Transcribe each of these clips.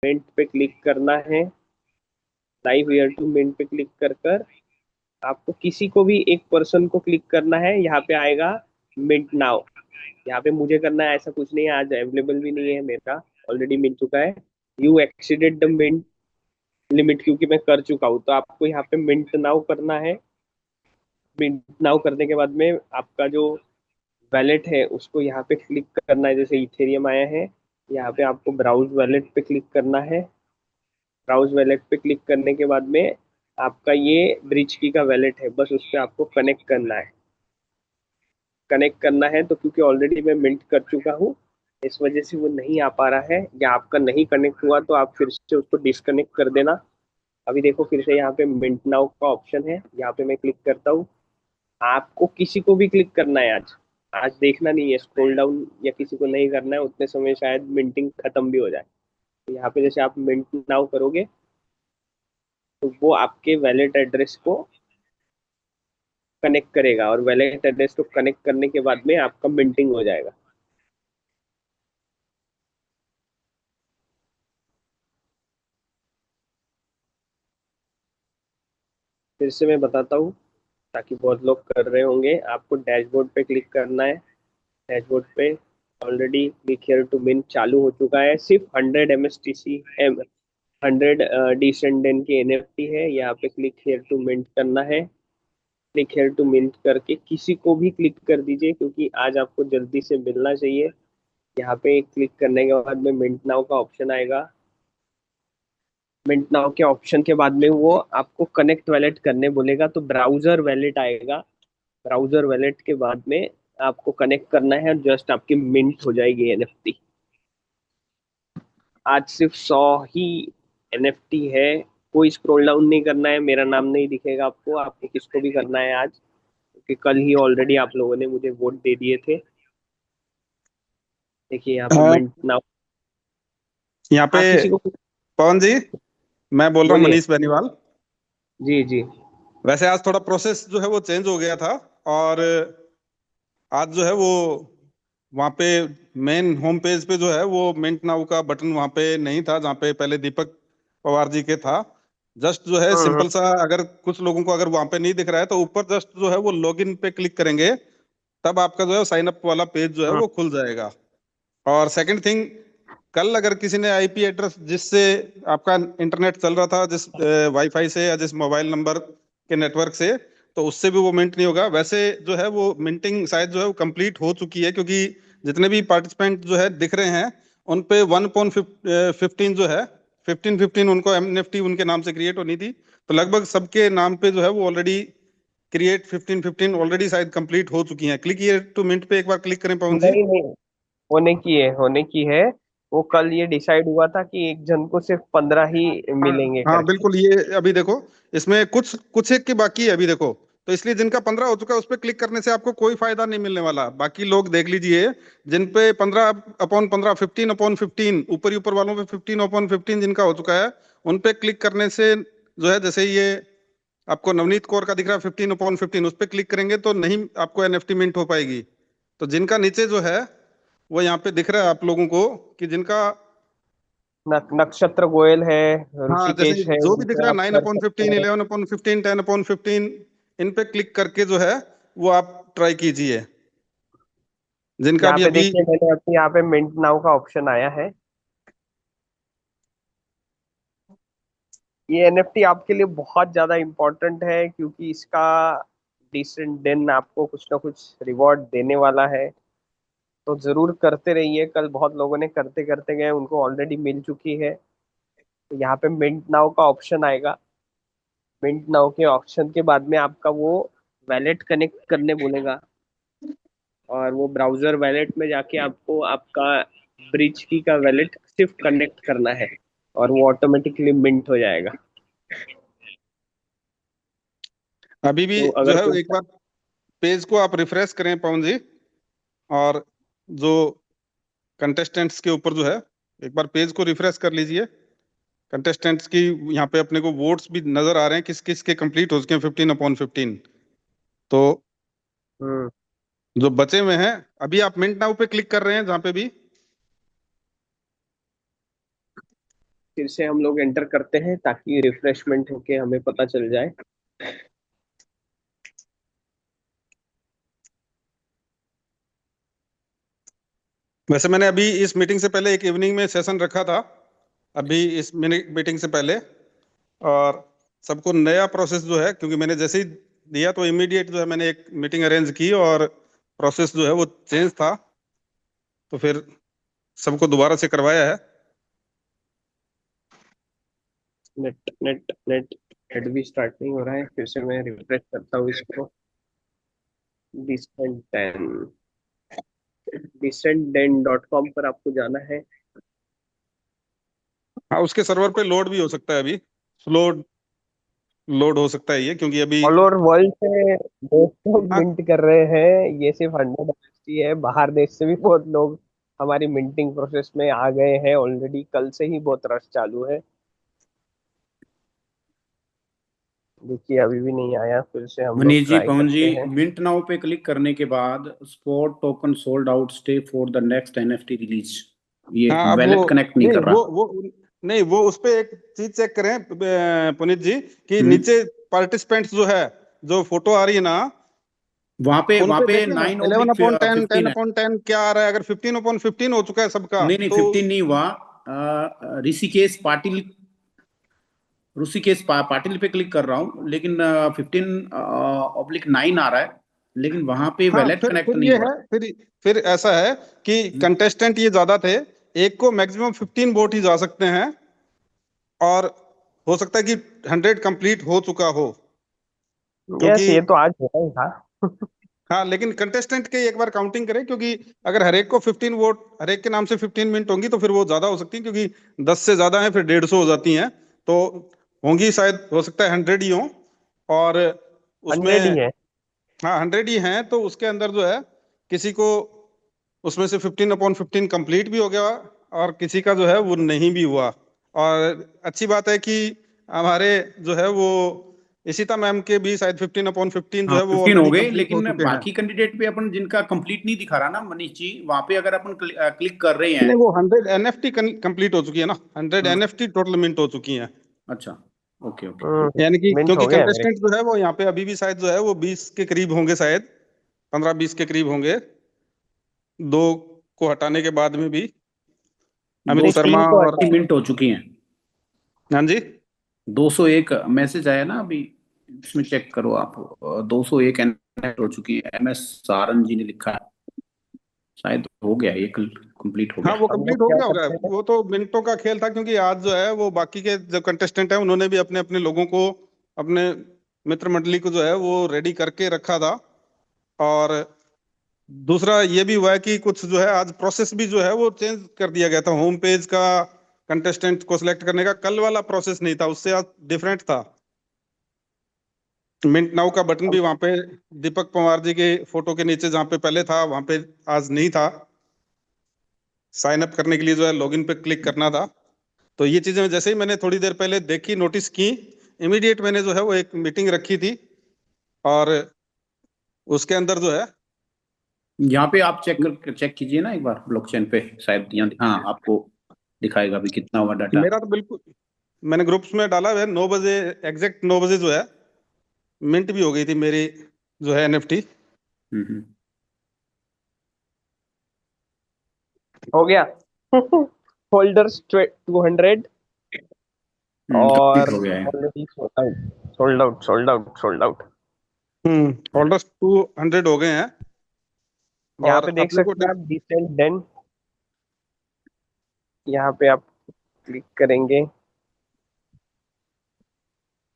Mint पे click करना है। लाइव ईयर टू मिंट पे क्लिक कर कर आपको किसी को भी एक पर्सन को क्लिक करना है। यहाँ पे आएगा मिंट नाउ। यहाँ पे मुझे करना है ऐसा कुछ नहीं है, आज अवेलेबल भी नहीं है, मेरा ऑलरेडी मिल चुका है। You exceeded the mint limit, क्योंकि मैं कर चुका हूँ। तो आपको यहाँ पे मिंट नाउ करना है। मिंट नाउ करने के बाद में आपका जो वैलेट है उसको यहाँ पे क्लिक करना है। जैसे इथेरियम आया है, यहाँ पे आपको ब्राउज वैलेट पे क्लिक करना है। ब्राउज वैलेट पे क्लिक करने के बाद में आपका ये ब्रिज की का वैलेट है, बस उस पर आपको कनेक्ट करना है। कनेक्ट करना है तो क्योंकि ऑलरेडी मैं मिंट कर चुका हूँ, इस वजह से वो नहीं आ पा रहा है, या आपका नहीं कनेक्ट हुआ तो आप फिर से उसको डिसकनेक्ट कर देना। अभी देखो फिर से यहाँ पे मिंट नाउ का ऑप्शन है, यहाँ पे मैं क्लिक करता हूँ। आपको किसी को भी क्लिक करना है आज। आज देखना नहीं है, स्क्रॉल डाउन या किसी को नहीं करना है, उतने समय शायद मिंटिंग खत्म भी हो जाए। तो यहाँ पे जैसे आप मिंट नाउ करोगे तो वो आपके वैलेट एड्रेस को कनेक्ट करेगा, और वैलेट एड्रेस को कनेक्ट करने के बाद में आपका मिंटिंग हो जाएगा। फिर से मैं बताता हूँ ताकि बहुत लोग कर रहे होंगे। आपको डैशबोर्ड पे क्लिक करना है। डैशबोर्ड पे ऑलरेडी क्लिक हियर टू मिन चालू हो चुका है। सिर्फ 100 डिसेंडेंट की एनएफटी है। यहाँ पे क्लिक हियर टू मिंट करना है। क्लिक हियर टू मिंट करके किसी को भी क्लिक कर दीजिए, क्योंकि आज आपको जल्दी से मिलना चाहिए। यहाँ पे क्लिक करने के बाद में मिंट नाउ का ऑप्शन आएगा। मिंट नाउ के ऑप्शन के बाद में वो आपको कनेक्ट वैलेट करने बोलेगा, तो ब्राउजर वैलेट आएगा। ब्राउजर वैलेट के बाद में आपको कनेक्ट करना है, और जस्ट आपकी मिंट हो जाएगी एनएफटी। आज सिर्फ 100 ही एनएफटी है। कोई स्क्रॉल डाउन नहीं करना है, मेरा नाम नहीं दिखेगा आपको। आपको किसको भी करना है आज, क्योंकि कल ही ऑलरेडी आप लोगों ने मुझे वोट दे दिए थे। देखिए यहाँ पे मिंट नाउ। यहाँ पे आप किसी को पवन जी, मैं बोल रहा हूँ बोलिए। मनीष बेनीवाल। जी जी। वैसे आज थोड़ा प्रोसेस जो है वो चेंज हो गया था, और आज जो है वो वहाँ पे मेन होम पेज पे जो है वो मिंट नाउ का बटन वहाँ पे नहीं था, जहाँ पे पहले दीपक पवार जी के था। जस्ट जो है हम्म। सिंपल सा, अगर कुछ लोगों को अगर वहाँ पे नहीं दिख रहा है तो ऊपर जस्ट जो है वो लॉगिन पे क्लिक करेंगे, तब आपका जो है साइन अप वाला पेज जो है हम्म। वो खुल जाएगा। और सेकंड थिंग, कल अगर किसी ने आईपी एड्रेस जिससे आपका इंटरनेट चल रहा था, जिस वाईफाई से या जिस मोबाइल नंबर के नेटवर्क से, तो उससे भी वो मिंट नहीं होगा। वैसे जो है वो मिंटिंग शायद जो है वो कंप्लीट हो चुकी है, क्योंकि जितने भी पार्टिसिपेंट जो है दिख रहे हैं उन पे 1/15 जो है 15 उनको एनएफटी उनके नाम से क्रिएट होनी थी। तो लगभग सबके नाम पे जो है वो ऑलरेडी क्रिएट 15 ऑलरेडी शायद कंप्लीट हो चुकी हैं। क्लिक हियर टू मिंट पे एक बार क्लिक करें पवन जी। नहीं नहीं, होने की है। वो कल ये डिसाइड हुआ था कि एक जन को सिर्फ 15 ही हाँ मिलेंगे हाँ करके। बिल्कुल, ये अभी देखो, इसमें कुछ कुछ एक के बाकी है अभी देखो। तो इसलिए जिनका 15 हो चुका है उस पर क्लिक करने से आपको कोई फायदा नहीं मिलने वाला। बाकी लोग देख लीजिए, जिन पे 15/15 15/15 ऊपर ही ऊपर वालों पे 15/15 जिनका हो चुका है, उन पे क्लिक करने से जो है, जैसे ये आपको नवनीत कौर का दिख रहा है 15/15, उस पर क्लिक करेंगे तो नहीं आपको एनएफटी मिंट हो पाएगी। तो जिनका नीचे जो है वो यहाँ पे दिख रहा है आप लोगों को, कि जिनका नक्षत्र गोयल है, हाँ, जैसे ऋषिकेश है, जो भी उन दिख पे रहा है आप नाइन कर अपॉन सकते फिफ्टीन हैं। 11/15 10/15, इन पे क्लिक करके जो है वो आप ट्राई कीजिए, जिनका यहाँ भी पे अभी। देखिए मैंने अपने यहाँ पे मिंट नाउ का ऑप्शन आया है। ये एनएफटी आपके लिए बहुत ज्यादा इम्पोर्टेंट है, क्योंकि इसका डिसेंट दिन आपको कुछ ना कुछ रिवॉर्ड देने वाला है। तो जरूर करते रहिए। कल बहुत लोगों ने करते करते गए, उनको ऑलरेडी मिल चुकी है। तो यहाँ पे मिंट नाउ का ऑप्शन आएगा। मिंट नाउ के ऑप्शन के बाद में आपका वो वैलेट कनेक्ट करने बोलेगा, और वो ब्राउजर वैलेट में जाके आपको आपका ब्रिज की का वैलेट सिर्फ कनेक्ट करना है, और वो ऑटोमेटिकली मिंट हो जाएगा। अभी भी तो जो अगर है कोई एक बार पेज को आप रिफ्रेश करें पवन जी, और जो कंटेस्टेंट्स के ऊपर जो है एक बार पेज को रिफ्रेश कर लीजिए। कंटेस्टेंट्स की यहाँ पे अपने को वोट्स भी नजर आ रहे हैं, किस किस के कंप्लीट हो चुके हैं 15/15। तो हम्म। जो बचे हुए हैं, अभी आप मिंट नाउ पे क्लिक कर रहे हैं जहाँ पे भी। फिर से हम लोग एंटर करते हैं ताकि रिफ्रेशमेंट होके हमें पता चल जाए। वैसे मैंने अभी इस मीटिंग से पहले एक इवनिंग में सेशन रखा था, अभी इस मीटिंग से पहले। और सबको नया प्रोसेस जो है, क्योंकि मैंने जैसे ही दिया तो इमीडिएट जो है मैंने एक मीटिंग अरेंज की, और प्रोसेस जो है वो चेंज था, तो फिर सबको दोबारा से करवाया है। नेट नेट नेट नेट भी स्टार्ट नहीं हो रहा है, फिर से मैं रिफ्रेश करता हूँ इसको। डिसेंडेन डिसेंडेन.com पर आपको जाना है। हाँ, उसके सर्वर पे लोड भी हो सकता है, अभी स्लो लोड हो सकता है ये, क्योंकि अभी। ऑल ओवर वर्ल्ड से दोस्तों हाँ मिंट कर रहे हैं, ये सिर्फ 100 है। बाहर देश से भी बहुत लोग हमारी मिंटिंग प्रोसेस में आ गए हैं ऑलरेडी, कल से ही बहुत रश चालू है। देखिए अभी भी नहीं आया, फिर से हम लोग मनीष जी, ट्राई पवन जी, करते हैं। मिंट नाउ पे क्लिक करने के बाद spot token sold out, stay for the next NFT release, ये हाँ, अब वो वैलेट कनेक्ट नहीं नहीं कर रहा। वो नहीं, वो उस पे एक चीज चेक करें पुनीत जी, कि हम्म नीचे पार्टिसिपेंट्स जो है, जो फोटो आ रही है ना, उन वहां पे पे देखिए ना, 11/10, 9/15 है। 10/10 क्या आ रहा है। अगर 15/15 हो चुका है सबका नहीं नहीं, तो। 15 नहीं हुआ। ऋषिकेश पाटिल, पाटिल पे क्लिक कर रहा हूँ, लेकिन 15/9 आ रहा है, लेकिन वहां पे हाँ, वैलेट कनेक्ट फिर नहीं ये हो है, रहा। फिर ऐसा है कि कंटेस्टेंट ये ज्यादा थे, एक को मैक्सिमम 15 वोट ही जा सकते हैं, और हो सकता है कि 100 कंप्लीट हो चुका हो, क्योंकि। यस, ये तो आज होता ही था। हाँ, लेकिन कंटेस्टेंट के एक बार काउंटिंग करें, क्योंकि अगर हर एक को 15 वोट, हर एक के नाम से 15 मिनट होंगी, तो फिर वो ज्यादा हो सकती है, क्योंकि 10 से ज्यादा है फिर 150 हो जाती हैं, तो होंगी शायद, हो सकता है 100 ही हो। और 100 ही उसमें, है। हाँ 100 ही हैं, तो उसके अंदर जो है किसी को उसमें से 15/15 कंप्लीट भी हो गया, और किसी का जो है वो नहीं भी हुआ। और अच्छी बात है कि हमारे जो है वो इशिता मैम के भी शायद 15/15 जो हाँ, है वो 15 हो ऑलरेडी गए, कंप्लीट हो लेकिन चुके हैं। बाकी कैंडिडेट पे अपन जिनका कंप्लीट नहीं दिखा रहा ना मनीष जी, वहां पे अगर अपन क्लिक कर रहे हैं। नहीं, वो 100 एनएफटी कंप्लीट हो चुकी है ना, 100 हाँ, एनएफटी टोटल मिनट हो चुकी है। अच्छा, ओके ओके। यानी कि मिनट क्योंकि हो गया मेरे। कंटेस्टेंट जो है वो यहाँ पे अभी भी शायद जो है वो 20 के करीब होंगे, शायद 15-20 के करीब होंगे, दो को हटाने के बाद में भी, दो अमित तीन शर्मा को और। हटा। मिनट हो चुकी हैं। हाँ जी। 201 मैसेज आया ना अभी, इसमें चेक करो आप। 201 कनेक्ट हो चुकी है, MS सारन जी ने लिखा है। शायद हो गया, ये कल कंप्लीट हो हाँ, गया। वो हम लोग कंप्लीट हो क्या गया होगा, करते हैं, वो तो मिनटों का खेल था, क्योंकि आज जो है वो बाकी के जो कंटेस्टेंट हैं उन्होंने भी अपने अपने लोगों को, अपने मित्र मंडली को जो है वो रेडी करके रखा था। और दूसरा ये भी हुआ है कि कुछ जो है आज प्रोसेस भी जो है वो चेंज कर दिया गया था, होम पेज का कंटेस्टेंट को सिलेक्ट करने का कल वाला प्रोसेस नहीं था, उससे आज डिफरेंट था। मिंट नाउ का बटन भी वहां पे दीपक पवार जी के फोटो के नीचे जहाँ पे पहले था, वहां पे आज नहीं था। साइन अप करने के लिए जो है लॉगिन पे क्लिक करना था। तो ये चीजें जैसे ही मैंने थोड़ी देर पहले देखी, नोटिस की, इमीडिएट मैंने जो है वो एक मीटिंग रखी थी, और उसके अंदर जो है। यहाँ पे आप चेक कीजिए ना एक बार, ब्लॉकचेन पे शायद यहाँ, हाँ आपको दिखाएगा भी कितना हुआ डाटा। मेरा तो बिल्कुल, मैंने ग्रुप्स में डाला है, 9 बजे, एग्जैक्ट 9 बजे जो है मिंट भी हो गई थी मेरी जो है एनएफटी। हम्म। हो गया। होल्डर्स 200 कंप्लीट और हो गया है। Already sold out, sold out, sold out, sold out. Almost 200 हो गए हैं। यहाँ और पे देख अपने को सकते हैं आप, डिसेंट देन, यहाँ पे आप क्लिक करेंगे,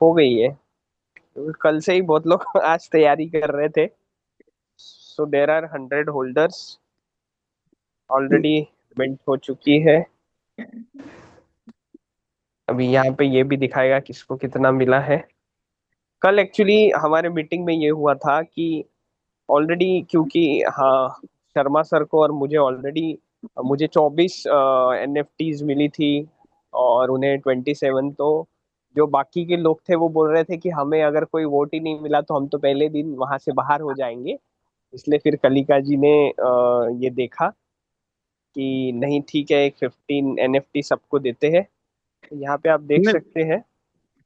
हो गई है। तो कल से ही बहुत लोग आज तैयारी कर रहे थे। So there are 100 holders, already mint हो चुकी है। अभी यहाँ पे ये भी दिखाएगा किसको कितना मिला है। कल एक्चुअली हमारे मीटिंग में ये हुआ था कि ऑलरेडी, क्योंकि हाँ, शर्मा सर को और मुझे ऑलरेडी, मुझे 24 NFTs मिली थी और उन्हें 27। तो जो बाकी के लोग थे वो बोल रहे थे कि हमें अगर कोई वोट ही नहीं मिला तो हम तो पहले दिन वहां से बाहर हो जाएंगे। इसलिए फिर कलिका जी ने ये देखा कि नहीं ठीक है, एक 15 NFT सबको देते हैं। यहाँ पे आप देख सकते हैं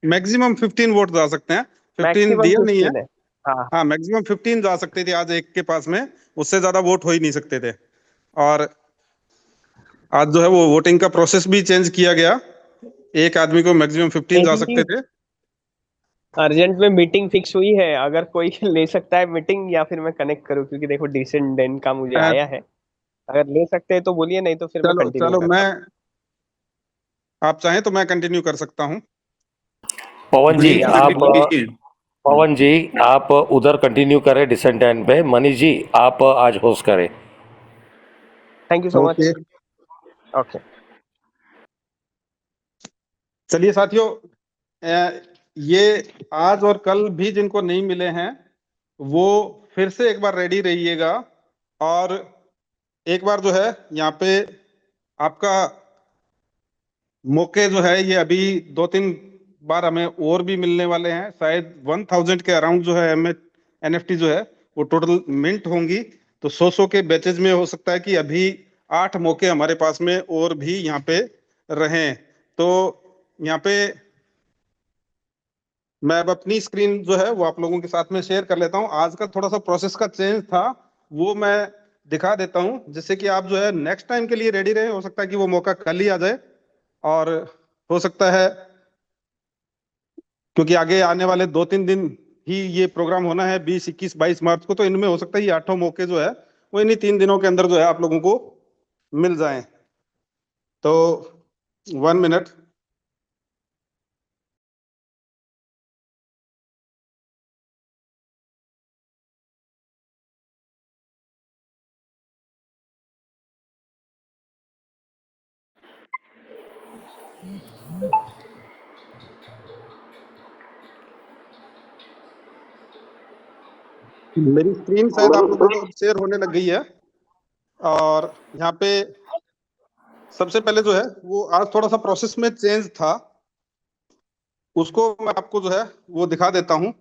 मैक्सिमम 15 वोट जा सकते हैं, 15 मैक्सिमम दिया नहीं है। 15 है। हाँ। हाँ, मैक्सिमम 15 जा सकते थे आज एक के पास में, उससे ज्यादा वोट हो ही नहीं सकते थे। और आज जो है वो वोटिंग का प्रोसेस भी चेंज किया गया, एक आदमी को मैक्सिमम 15 जा मेरी सकते थे। अर्जेंट में मीटिंग फिक्स हुई है, अगर कोई ले सकता है मीटिंग, या फिर मैं कनेक्ट करूँ, क्योंकि देखो डिसेंडेंट का मुझे अ, आया है। अगर ले सकते हैं तो बोलिए, नहीं तो फिर मैं चलो कंटिन्यू चलो, करता मैं, हूँ। आप चाहें तो मैं कंटिन्यू कर सकता हूँ। पवन जी ठीक है, आप कंटिन्यू कीजिए। पवन जी आप उधर कंटिन्यू करें डिसेंडेंट पे। मनीष जी आप आज होस्ट करें। Thank you so okay, much. Okay. चलिए साथियों, ये आज और कल भी जिनको नहीं मिले हैं वो फिर से एक बार रेडी रहिएगा। और एक बार जो है यहाँ पे आपका मौके जो है ये अभी 2-3 बार हमें और भी मिलने वाले हैं, शायद 1000 के अराउंड जो है एनएफटी जो है वो टोटल मिंट होंगी। तो 100 के बैचेज में हो सकता है कि अभी 8 मौके हमारे पास में और भी यहाँ पे रहें। तो यहाँ पे मैं अब अपनी स्क्रीन जो है वो आप लोगों के साथ में शेयर कर लेता हूँ। आज का थोड़ा सा प्रोसेस का चेंज था, वो मैं दिखा देता हूँ, जिससे कि आप जो है नेक्स्ट टाइम के लिए रेडी रहे। हो सकता है कि वो मौका कल ही आ जाए, और हो सकता है क्योंकि आगे आने वाले 2-3 दिन ही ये प्रोग्राम होना है, 20, 21, 22 मार्च को, तो इनमें हो सकता है ये 8 मौके जो है वो इन्हीं 3 दिनों के अंदर जो है आप लोगों को मिल जाएं। तो 1 मिनट। मेरी स्क्रीन शायद आप लोगों को अब शेयर होने लग गई है। और यहाँ पे सबसे पहले जो है वो आज थोड़ा सा प्रोसेस में चेंज था, उसको मैं आपको जो है वो दिखा देता हूँ,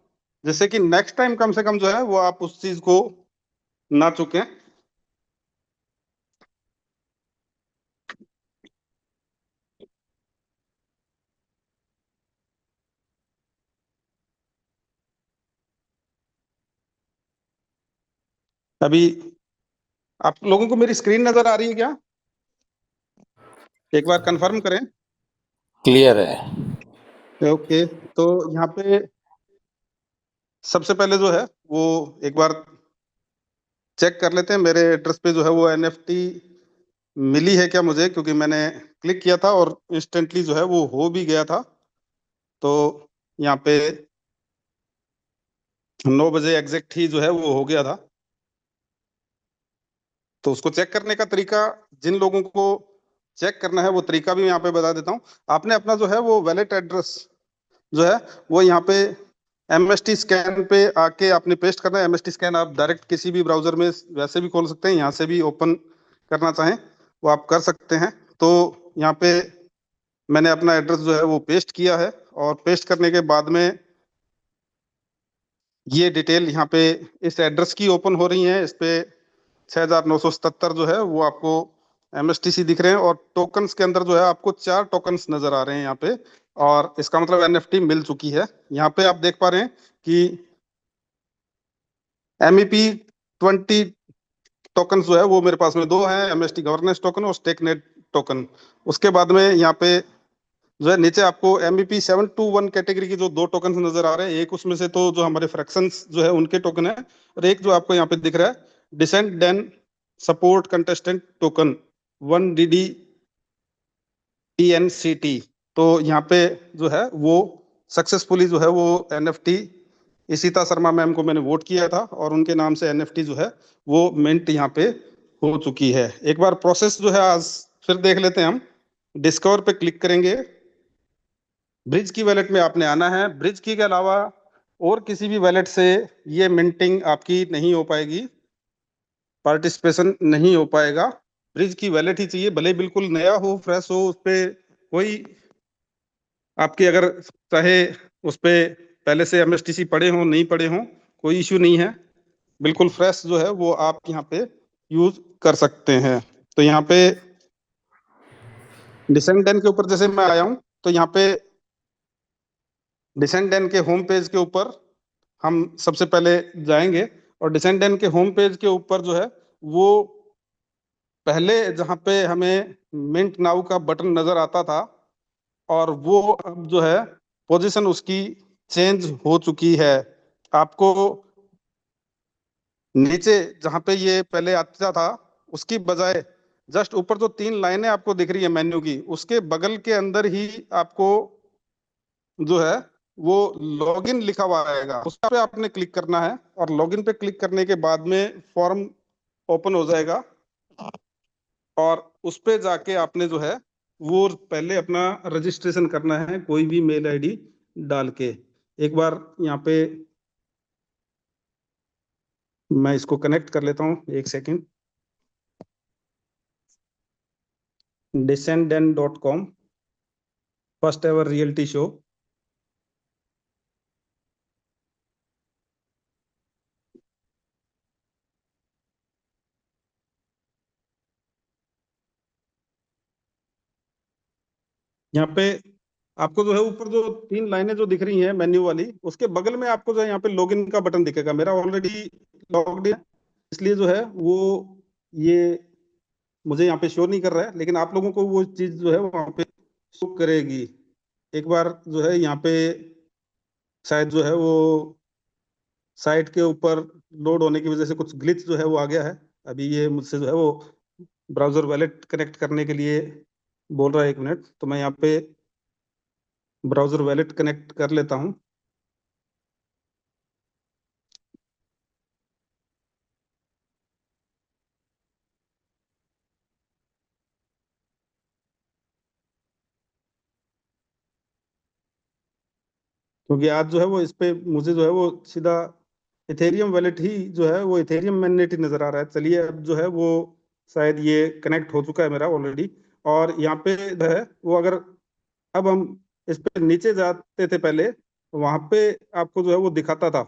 जिससे कि नेक्स्ट टाइम कम से कम जो है वो आप उस चीज को ना चुकें। अभी आप लोगों को मेरी स्क्रीन नजर आ रही है क्या? एक बार कंफर्म करें। क्लियर है। ओके, तो यहाँ पे सबसे पहले जो है वो एक बार चेक कर लेते हैं मेरे एड्रेस पे जो है वो एनएफटी मिली है क्या मुझे, क्योंकि मैंने क्लिक किया था और इंस्टेंटली जो है वो हो भी गया था। तो यहाँ पे 9 बजे एग्जैक्ट ही जो है वो हो गया था। तो उसको चेक करने का तरीका, जिन लोगों को चेक करना है वो तरीका भी मैं यहाँ पे बता देता हूँ। आपने अपना जो है वो वैलेट एड्रेस जो है वो यहाँ पे एमएसटी स्कैन पे आके आपने पेस्ट करना है। एमएसटी स्कैन आप डायरेक्ट किसी भी ब्राउजर में वैसे भी खोल सकते हैं, यहाँ से भी ओपन करना चाहें वो आप कर सकते हैं। तो यहाँ पे मैंने अपना एड्रेस जो है वो पेस्ट किया है, और पेस्ट करने के बाद में ये डिटेल यहाँ पे इस एड्रेस की ओपन हो रही है। इस पे 6977 जो है वो आपको एमएसटीसी दिख रहे हैं, और टोकन्स के अंदर जो है आपको 4 टोकन्स नजर आ रहे हैं यहाँ पे, और इसका मतलब एनएफटी मिल चुकी है। यहाँ पे आप देख पा रहे हैं कि एमईपी 20 टोकन जो है वो मेरे पास में 2 हैं, एमएसटी गवर्नेंस टोकन और स्टेक नेट टोकन। उसके बाद में यहाँ पे जो है नीचे आपको एमईपी 721 कैटेगरी की जो 2 टोकन नजर आ रहे हैं, एक उसमें से तो जो हमारे फ्रैक्शंस जो है उनके टोकन है, और एक जो आपको यहाँ पे दिख रहा है decent then support contestant token 1DD TNCT। तो यहाँ पे जो है वो सक्सेसफुली जो है वो एनएफटी इशिता शर्मा मैम को मैंने वोट किया था, और उनके नाम से एनएफटी जो है वो मिंट यहाँ पे हो चुकी है। एक बार प्रोसेस जो है आज फिर देख लेते हैं हम। डिस्कवर पे क्लिक करेंगे, ब्रिज की वैलेट में आपने आना है। ब्रिज की के अलावा और किसी भी वैलेट से ये मिंटिंग आपकी नहीं हो पाएगी, पार्टिसिपेशन नहीं हो पाएगा। ब्रिज की वैलेट ही चाहिए, भले बिल्कुल नया हो, फ्रेश हो, उस पर कोई आपके अगर चाहे उस पे पहले से एमएसटीसी पड़े हो नहीं पड़े हो कोई इश्यू नहीं है, बिल्कुल फ्रेश जो है वो आप यहाँ पे यूज कर सकते हैं। तो यहाँ पे डिसेंडेंट के ऊपर जैसे मैं आया हूँ, तो यहाँ पे डिसेंडेंट के होम पेज के ऊपर हम सबसे पहले जाएंगे, और डिसेंडेंट के होम पेज के ऊपर जो है वो पहले जहाँ पे हमें मिंट नाउ का बटन नजर आता था, और वो अब जो है पोजीशन उसकी चेंज हो चुकी है। आपको नीचे जहाँ पे ये पहले आता था उसकी बजाय जस्ट ऊपर जो 3 लाइनें आपको दिख रही है मेन्यू की, उसके बगल के अंदर ही आपको जो है वो लॉगिन लिखा हुआ आएगा, उस पे आपने क्लिक करना है। और लॉगिन पे क्लिक करने के बाद में फॉर्म ओपन हो जाएगा, और उस पे जाके आपने जो है वो पहले अपना रजिस्ट्रेशन करना है कोई भी मेल आईडी डाल के। एक बार यहाँ पे मैं इसको कनेक्ट कर लेता हूँ, एक second. descendant.com, first ever reality show. यहाँ पे आपको जो है ऊपर जो 3 लाइनें जो दिख रही हैं मेन्यू वाली, उसके बगल में आपको जो है यहाँ पे लॉगिन का बटन दिखेगा। मेरा ऑलरेडी लॉग्ड है, इसलिए जो है वो ये मुझे यहाँ पे शो नहीं कर रहा है, लेकिन आप लोगों को वो चीज जो है वहाँ पे शो करेगी। एक बार जो है यहाँ पे शायद जो है वो साइट के ऊपर लोड होने की वजह से कुछ ग्लिच जो है वो आ गया है। अभी ये मुझसे जो है वो ब्राउजर वॉलेट कनेक्ट करने के लिए बोल रहा है। 1 मिनट, तो मैं यहाँ पे ब्राउजर वॉलेट कनेक्ट कर लेता हूँ। क्योंकि आज जो है वो इस पे मुझे जो है वो सीधा इथेरियम वॉलेट ही जो है वो इथेरियम मैग्नेट ही नजर आ रहा है। चलिए अब जो है वो शायद ये कनेक्ट हो चुका है मेरा ऑलरेडी। और यहाँ पे जो है वो अगर अब हम इस पे नीचे जाते थे पहले, वहां पे आपको जो है वो दिखाता था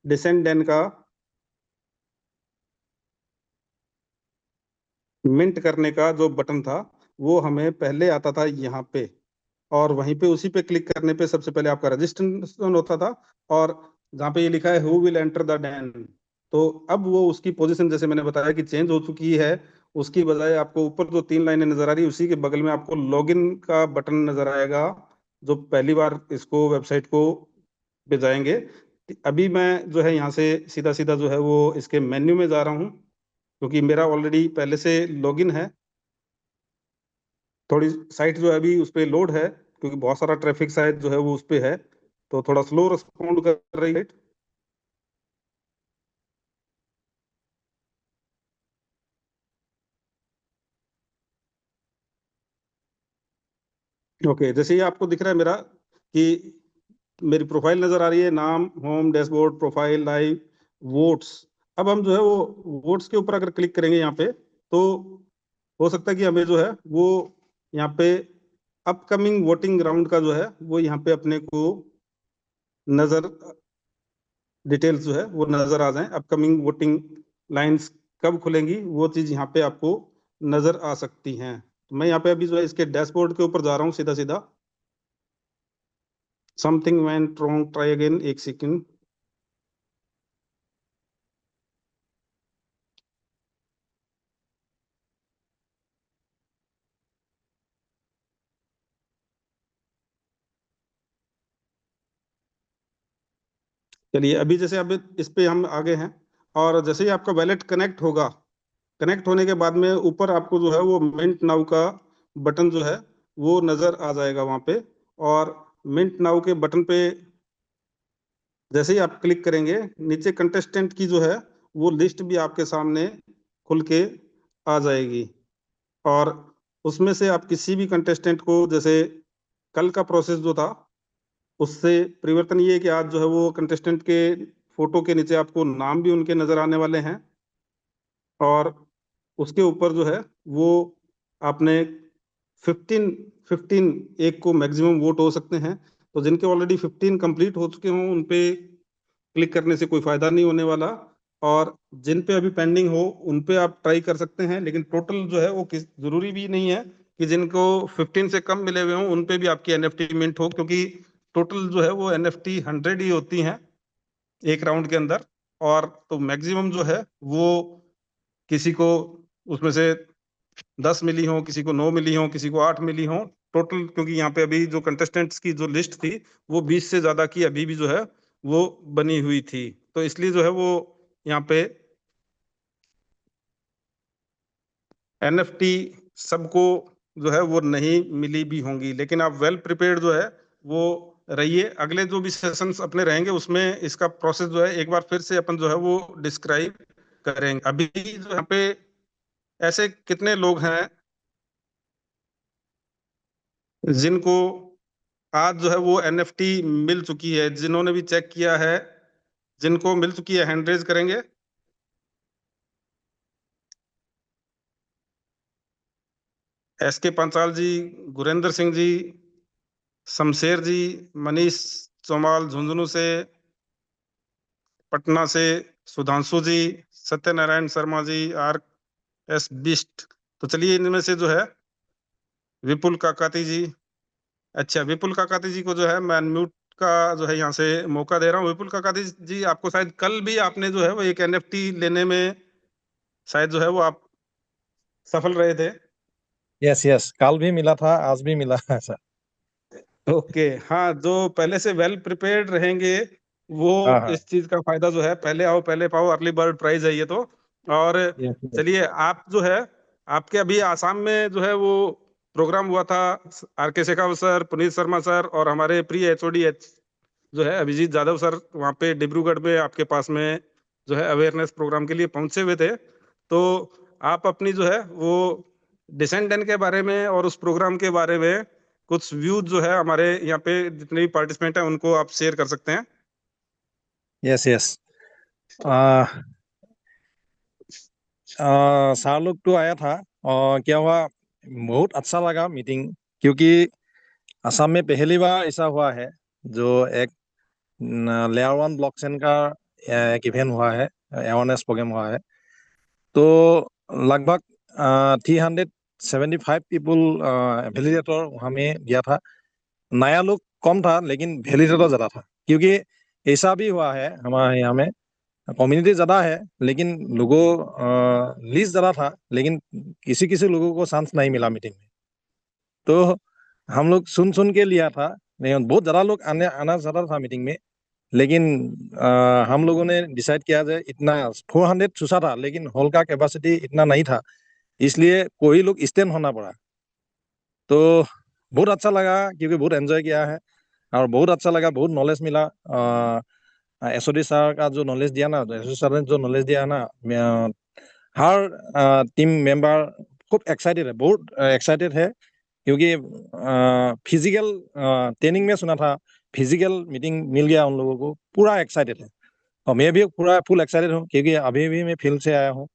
डिसेंडेंट का मिंट करने का जो बटन था, वो हमें पहले आता था यहाँ पे। और वहीं पे उसी पे क्लिक करने पे सबसे पहले आपका रजिस्ट्रेशन होता था, और जहाँ पे ये लिखा है who will enter the Dan, तो अब वो उसकी पोजीशन जैसे मैंने बताया कि चेंज हो चुकी है। उसकी बजाय आपको ऊपर जो 3 लाइनें नजर आ रही है उसी के बगल में आपको लॉगिन का बटन नजर आएगा। जो पहली बार इसको वेबसाइट को पे जाएंगे, अभी मैं जो है यहाँ से सीधा सीधा जो है वो इसके मेन्यू में जा रहा हूँ, क्योंकि मेरा ऑलरेडी पहले से लॉगिन है। थोड़ी साइट जो है अभी उस पर लोड है, क्योंकि बहुत सारा ट्रैफिक शायद जो है वो उस पे है, तो थोड़ा स्लो रिस्पॉन्ड कर रही है। ओके, जैसे ही आपको दिख रहा है मेरा कि मेरी प्रोफाइल नजर आ रही है, नाम, home, dashboard, profile, live, votes. अब हम जो है वो वोट्स के ऊपर अगर क्लिक करेंगे यहाँ पे, तो हो सकता है कि हमें जो है वो यहाँ पे अपकमिंग वोटिंग राउंड का जो है वो यहाँ पे अपने को नजर डिटेल्स जो है वो नजर आ जाएं। अपकमिंग वोटिंग लाइंस कब खुलेंगी वो चीज यहाँ पे आपको नजर आ सकती हैं। तो मैं यहाँ पे अभी जो है इसके डैशबोर्ड के ऊपर जा रहा हूँ सीधा सीधा। Something went wrong, try again, एक सेकंड। चलिए, अभी जैसे अब इस पे हम आगे हैं, और जैसे ही आपका वैलेट कनेक्ट होगा, कनेक्ट होने के बाद में ऊपर आपको जो है वो मिंट नाउ का बटन जो है वो नजर आ जाएगा वहां पे। और मिंट नाउ के बटन पे जैसे ही आप क्लिक करेंगे, नीचे कंटेस्टेंट की जो है वो लिस्ट भी आपके सामने खुल के आ जाएगी। और उसमें से आप किसी भी कंटेस्टेंट को, जैसे कल का प्रोसेस जो था उससे परिवर्तन ये है कि आज जो है वो कंटेस्टेंट के फोटो के नीचे आपको नाम भी उनके नजर आने वाले हैं, और उसके ऊपर जो है वो आपने 15 15 एक को मैक्सिमम वोट हो सकते हैं। तो जिनके ऑलरेडी 15 कंप्लीट हो चुके हों उन पे क्लिक करने से कोई फायदा नहीं होने वाला, और जिन पे अभी पेंडिंग हो उन पे आप ट्राई कर सकते हैं। लेकिन टोटल जो है वो किस जरूरी भी नहीं है कि जिनको 15 से कम मिले हुए हों उन पे भी आपकी एनएफटी मिंट हो, क्योंकि टोटल जो है वो एनएफटी 100 ही होती हैं एक राउंड के अंदर। और तो मैक्सिमम जो है वो किसी को उसमें से 10 मिली हो, किसी को 9 मिली हो, किसी को 8 मिली हो टोटल, क्योंकि यहाँ पे अभी जो कंटेस्टेंट्स की जो लिस्ट थी वो 20 से ज्यादा की अभी भी जो है वो बनी हुई थी, तो इसलिए जो है वो यहाँ पे एनएफटी सबको जो है वो नहीं मिली भी होंगी। लेकिन आप वेल प्रिपेयर्ड जो है वो रहिए। अगले जो भी सेशंस अपने रहेंगे उसमें इसका प्रोसेस जो है एक बार फिर से अपन जो है वो डिस्क्राइब करेंगे। अभी जो यहाँ पे ऐसे कितने लोग हैं जिनको आज जो है वो एनएफटी मिल चुकी है, जिन्होंने भी चेक किया है, जिनको मिल चुकी है, हैंड रेज करेंगे। एस के पंचाल जी, गुरेंद्र सिंह जी, शमशेर जी, मनीष चौमाल झुंझुनू से, पटना से सुधांशु जी, सत्यनारायण शर्मा जी, आर एस बिस्ट। तो चलिए इनमें से जो है विपुल काकाती जी, अच्छा विपुल काकाती जी को जो है मैं अनम्यूट का जो है यहाँ से मौका दे रहा हूँ। विपुल काकाती जी, आपको शायद कल भी आपने जो है वो एक एनएफटी लेने में शायद जो है वो आप सफल रहे थे। यस यस, कल भी मिला था, आज भी मिला है सर। ओके, हाँ, जो पहले से वेल प्रिपेयर्ड रहेंगे वो हाँ हाँ। इस चीज का फायदा जो है, पहले आओ पहले पाओ, अर्ली बर्ड प्राइज है ये तो। और यस यस। चलिए आप जो है आपके अभी आसाम में जो है वो प्रोग्राम हुआ था, आर के शेखावत सर, पुनीत शर्मा सर और हमारे प्रिय एचओडी जो है अभिजीत जाधव सर वहाँ पे डिब्रूगढ़ में आपके पास में जो है अवेयरनेस प्रोग्राम के लिए पहुंचे हुए थे। तो आप अपनी जो है वो डिसेंडेंट के बारे में और उस प्रोग्राम के बारे में कुछ व्यूज जो है हमारे यहाँ पे जितने भी पार्टिसिपेंट हैं उनको आप शेयर कर सकते हैं। Yes yes. सर लोग तो आया था और क्या हुआ, बहुत अच्छा लगा मीटिंग, क्योंकि असम में पहली बार ऐसा हुआ है जो एक लेयर 1 ब्लॉकचेन का एक इवेंट हुआ है, अवेयरनेस प्रोग्राम हुआ है। तो लगभग 375 पीपल वैलिडेटर हमें दिया था। नया लोग कम था लेकिन वैलिडेटर ज़्यादा था, क्योंकि ऐसा भी हुआ है हमारे यहाँ में कम्युनिटी ज़्यादा है लेकिन लोगों लिस्ट ज़्यादा था, लेकिन किसी किसी लोगों को चांस नहीं मिला मीटिंग में। तो हम लोग सुन सुन के लिया था, लेकिन बहुत ज़्यादा लोग आना ज़्यादा था मीटिंग में। लेकिन हम लोगों ने डिसाइड किया जाए, इतना 400 छूसा था लेकिन हॉल का कैपेसिटी इतना नहीं था, इसलिए कोई लोग स्टैंड होना पड़ा। तो बहुत अच्छा लगा क्योंकि बहुत एंजॉय किया है और बहुत अच्छा लगा, बहुत नॉलेज मिला। एसओडी सर का जो नॉलेज दिया ना, एसओडी सर ने जो नॉलेज दिया ना, हर टीम मेंबर खूब एक्साइटेड है, बहुत एक्साइटेड है, क्योंकि फिजिकल ट्रेनिंग में सुना था, फिजिकल मीटिंग मिल गया उन लोगों को, पूरा एक्साइटेड है। और मैं भी पूरा फुल एक्साइटेड हूँ क्योंकि अभी भी मैं फील्ड से आया हूँ,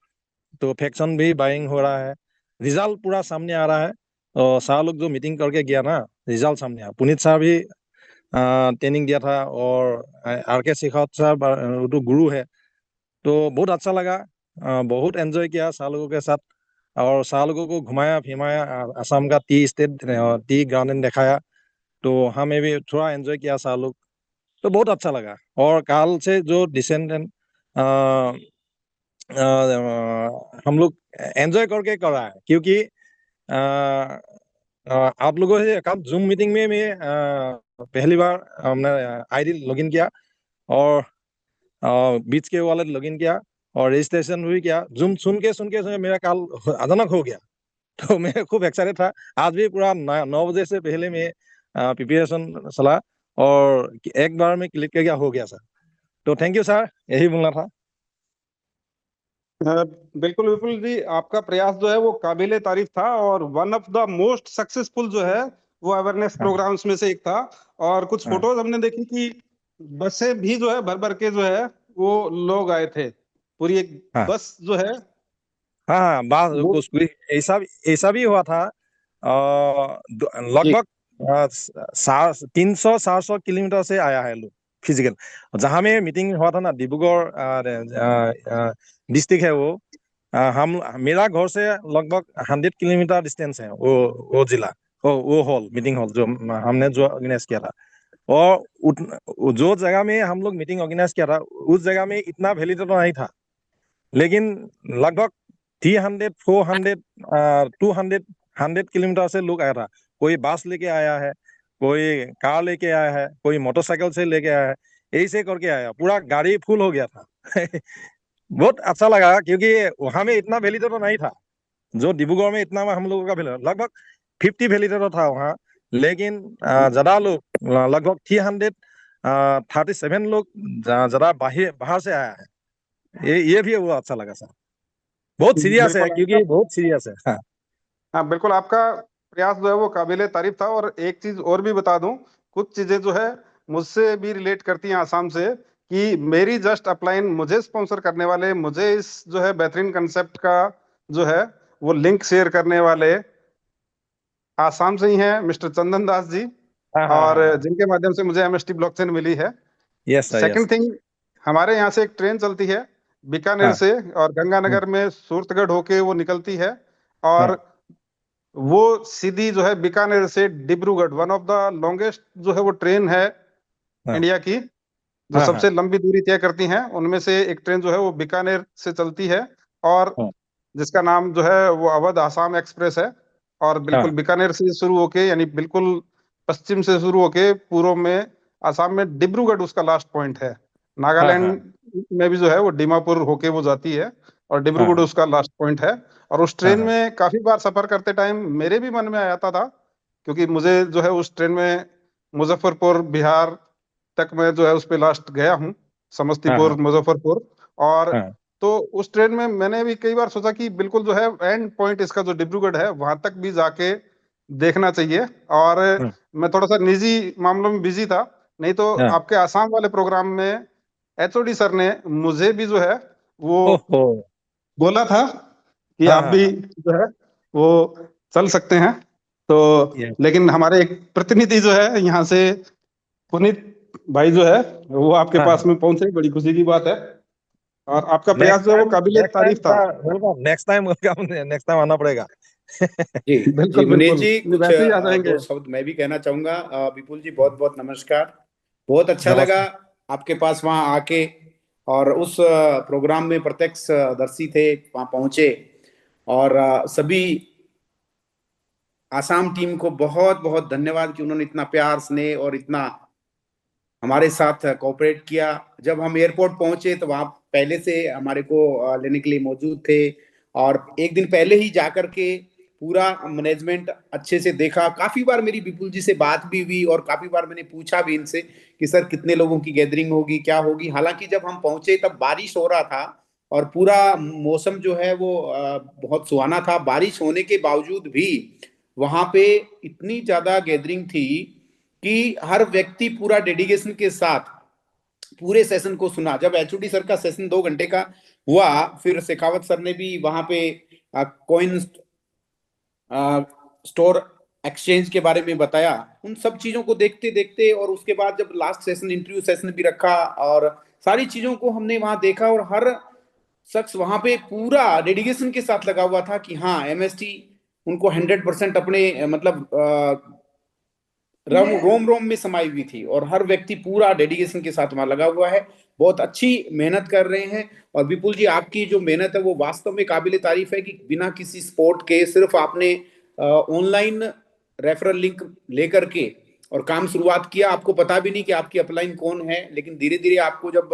तो फैक्शन भी बाइंग हो रहा है, रिजल्ट पूरा सामने आ रहा है। और सर लोग जो मीटिंग करके गया ना, रिजल्ट सामने आया। पुनीत सर भी ट्रेनिंग दिया था और आर के शेखावत सर वो तो गुरु है। तो बहुत अच्छा लगा, बहुत एंजॉय किया सर लोगों के साथ, और सर लोगों को घुमाया फिमाया, असम का टी स्टेट टी गार्डन दिखाया, तो हमें भी थोड़ा एंजॉय किया सर लोग। तो बहुत अच्छा लगा। और कल से जो डिसेंडेंट हम लोग एंजॉय करके कर रहा है, क्योंकि आ, आप लोगों से कल जूम मीटिंग में मैं पहली बार हमने आईडी लॉगिन किया और बीच के वॉलेट लॉगिन किया और रजिस्ट्रेशन भी किया। जूम सुन के मेरा कल अचानक हो गया, तो मैं खूब एक्साइटेड था। आज भी पूरा 9 बजे से पहले मैं प्रिपरेशन चला और एक बार में क्लिक किया, हो गया सर। तो थैंक यू सर, यही बोलना था। बिल्कुल विपुल जी, आपका प्रयास जो है वो काबिले तारीफ था और one of the most successful जो है वो अवेयरनेस हाँ प्रोग्राम्स में से एक था। और कुछ हाँ फोटोज हमने देखी कि बसें भी जो है भर भर के जो है वो लोग आए थे, पूरी एक हाँ बस जो है हाँ हाँ, बात वो। कुछ भी ऐसा भी हुआ था। जी। लगभग 300-400 किलोमीटर से आया है लोग फिजिकल। जहाँ में मीटिंग हुआ था ना, डिब्रूगढ़ डिस्ट्रिक्ट है वो, हम मेरा घर से लगभग 100 किलोमीटर डिस्टेंस है वो जिला, वो हॉल, मीटिंग हॉल जो हमने जो ऑर्गेनाइज किया था। और जो जगह में हम लोग मीटिंग ऑर्गेनाइज किया था उस जगह में इतना वैलिडेटर नहीं था, लेकिन लगभग 300, 400, 200, 100 किलोमीटर से लोग आया था। कोई बस लेके आया है, कोई कार लेके आया है, कोई मोटरसाइकिल से लेके आया है, ऐसे करके आया, पूरा गाड़ी फुल हो गया था। बहुत अच्छा लगा क्योंकि वहां में इतना वैलिडेटर नहीं था जो डिब्रूगढ़ में इतना हम लोगों का वैलिडेटर लगभग 50 वैलिडेटर था वहाँ। लेकिन ज्यादा लोग लगभग 337 लोग ज्यादा बाहर से आया है। ये भी वो अच्छा लगा सर, बहुत सीरियस है बिल्कुल आपका, क्योंकि बहुत सीरियस है। हाँ हाँ बिल्कुल आपका प्रयास जो है वो काबिले तारीफ था। और एक चीज और भी बता दूं, कुछ चीजें जो है मुझसे भी रिलेट करती हैं आसाम से, कि मेरी जस्ट अपलाइन मुझे स्पॉन्सर करने वाले, मुझे इस जो है बेहतरीन कंसेप्ट का जो है वो लिंक शेयर करने वाले आसाम से ही हैं मिस्टर चंदन दास जी, हाँ हाँ और हाँ। जिनके माध्यम से मुझे एमएसटी ब्लॉकचेन मिली है। Yes sir, yes. Second thing, हमारे यहाँ से एक ट्रेन चलती है बीकानेर हाँ। से, और हम्म, गंगानगर में सूरतगढ़ होके वो निकलती है, और हाँ वो सीधी जो है बीकानेर से Dibrugarh, one of the longest जो है वो ट्रेन है हाँ इंडिया की, जो हाँ हाँ सबसे लंबी दूरी तय करती हैं उनमें से एक ट्रेन जो है वो बीकानेर से चलती है, और हाँ जिसका नाम जो है वो अवध आसाम एक्सप्रेस है। और बिल्कुल हाँ बीकानेर से शुरू होके, यानी बिल्कुल पश्चिम से शुरू होके पूर्व में आसाम में डिब्रूगढ़ उसका लास्ट पॉइंट है। हाँ हाँ नागालैंड में भी जो है वो दीमापुर होके वो जाती है, और डिब्रूगढ़ हाँ उसका लास्ट पॉइंट है। और उस हाँ ट्रेन हाँ में काफी बार सफर करते टाइम मेरे भी मन में आता था, क्योंकि मुझे जो है उस ट्रेन में मुजफ्फरपुर बिहार तक मैं जो है उस पे लास्ट गया हूँ, हाँ समस्तीपुर हाँ मुजफ्फरपुर। और हाँ तो उस ट्रेन में मैंने भी कई बार सोचा कि बिल्कुल जो है एंड पॉइंट इसका जो डिब्रूगढ़ है वहां तक भी जाके देखना चाहिए। और हाँ मैं थोड़ा सा निजी मामलों में बिजी था, नहीं तो हाँ। आपके आसाम वाले प्रोग्राम में एचओडी सर ने मुझे भी जो है वो ओहो। बोला था कि हाँ आप हाँ भी हाँ। जो है वो चल सकते हैं। तो यस। लेकिन हमारे एक प्रतिनिधि जो है यहाँ से, पुनीत भाई जो है, वो आपके हाँ पास हाँ। में पहुंचे, बड़ी खुशी की बात है। और आपका प्रयास नेक्स्ट जो है वो टाइम, काबिले नेक्स्ट टाइम तारीफ था। Sir welcome, next time welcome, next time आना पड़ेगा। जी जी बिल्कुल मनीष बिल्कुल, जी, कुछ वैसे ही आ दो जाएंगे। शब्द मैं भी कहना चाहूंगा। विपुल जी, बहुत बहुत नमस्कार। बहुत अच्छा लगा नमस्कार। आपके पास वहां आके, और उस प्रोग्राम में प्रत्यक्ष दर्शी थे, वहां पहुंचे। और सभी आसाम टीम को बहुत बहुत धन्यवाद कि उन्होंने इतना प्यार, स्नेह और इतना हमारे साथ कोऑपरेट किया। जब हम एयरपोर्ट पहुंचे तो वहां पहले से हमारे को लेने के लिए मौजूद थे, और एक दिन पहले ही जाकर के पूरा मैनेजमेंट अच्छे से देखा। काफी बार मेरी विपुल जी से बात भी हुई, और काफी बार मैंने पूछा भी इनसे कि सर कितने लोगों की गैदरिंग होगी, क्या होगी। हालांकि जब हम पहुंचे तब बारिश हो रहा था, और पूरा मौसम जो है वो बहुत सुहाना था। बारिश होने के बावजूद भी वहां पे इतनी ज्यादा गैदरिंग थी कि हर व्यक्ति पूरा डेडिकेशन के साथ पूरे सेशन को सुना। जब एचओडी सर का सेशन 2 घंटे का हुआ, फिर शेखावत सर ने भी वहां पे कॉइन स्टोर एक्सचेंज के बारे में बताया। उन सब चीजों को देखते देखते, और उसके बाद जब लास्ट सेशन, इंटरव्यू सेशन भी रखा, और सारी चीजों को हमने वहां देखा, और हर शख्स वहां पे पूरा डेडिकेशन के साथ लगा हुआ था कि हाँ, एमएसटी उनको 100% अपने मतलब रोम रोम में समाई हुई थी, और हर व्यक्ति पूरा डेडिकेशन के साथ वहां लगा हुआ है। बहुत अच्छी मेहनत कर रहे हैं। और विपुल जी, आपकी जो मेहनत है वो वास्तव में काबिले तारीफ है कि बिना किसी सपोर्ट के सिर्फ आपने ऑनलाइन रेफरल लिंक लेकर के और काम शुरुआत किया। आपको पता भी नहीं कि आपकी अपलाइन कौन है, लेकिन धीरे धीरे आपको जब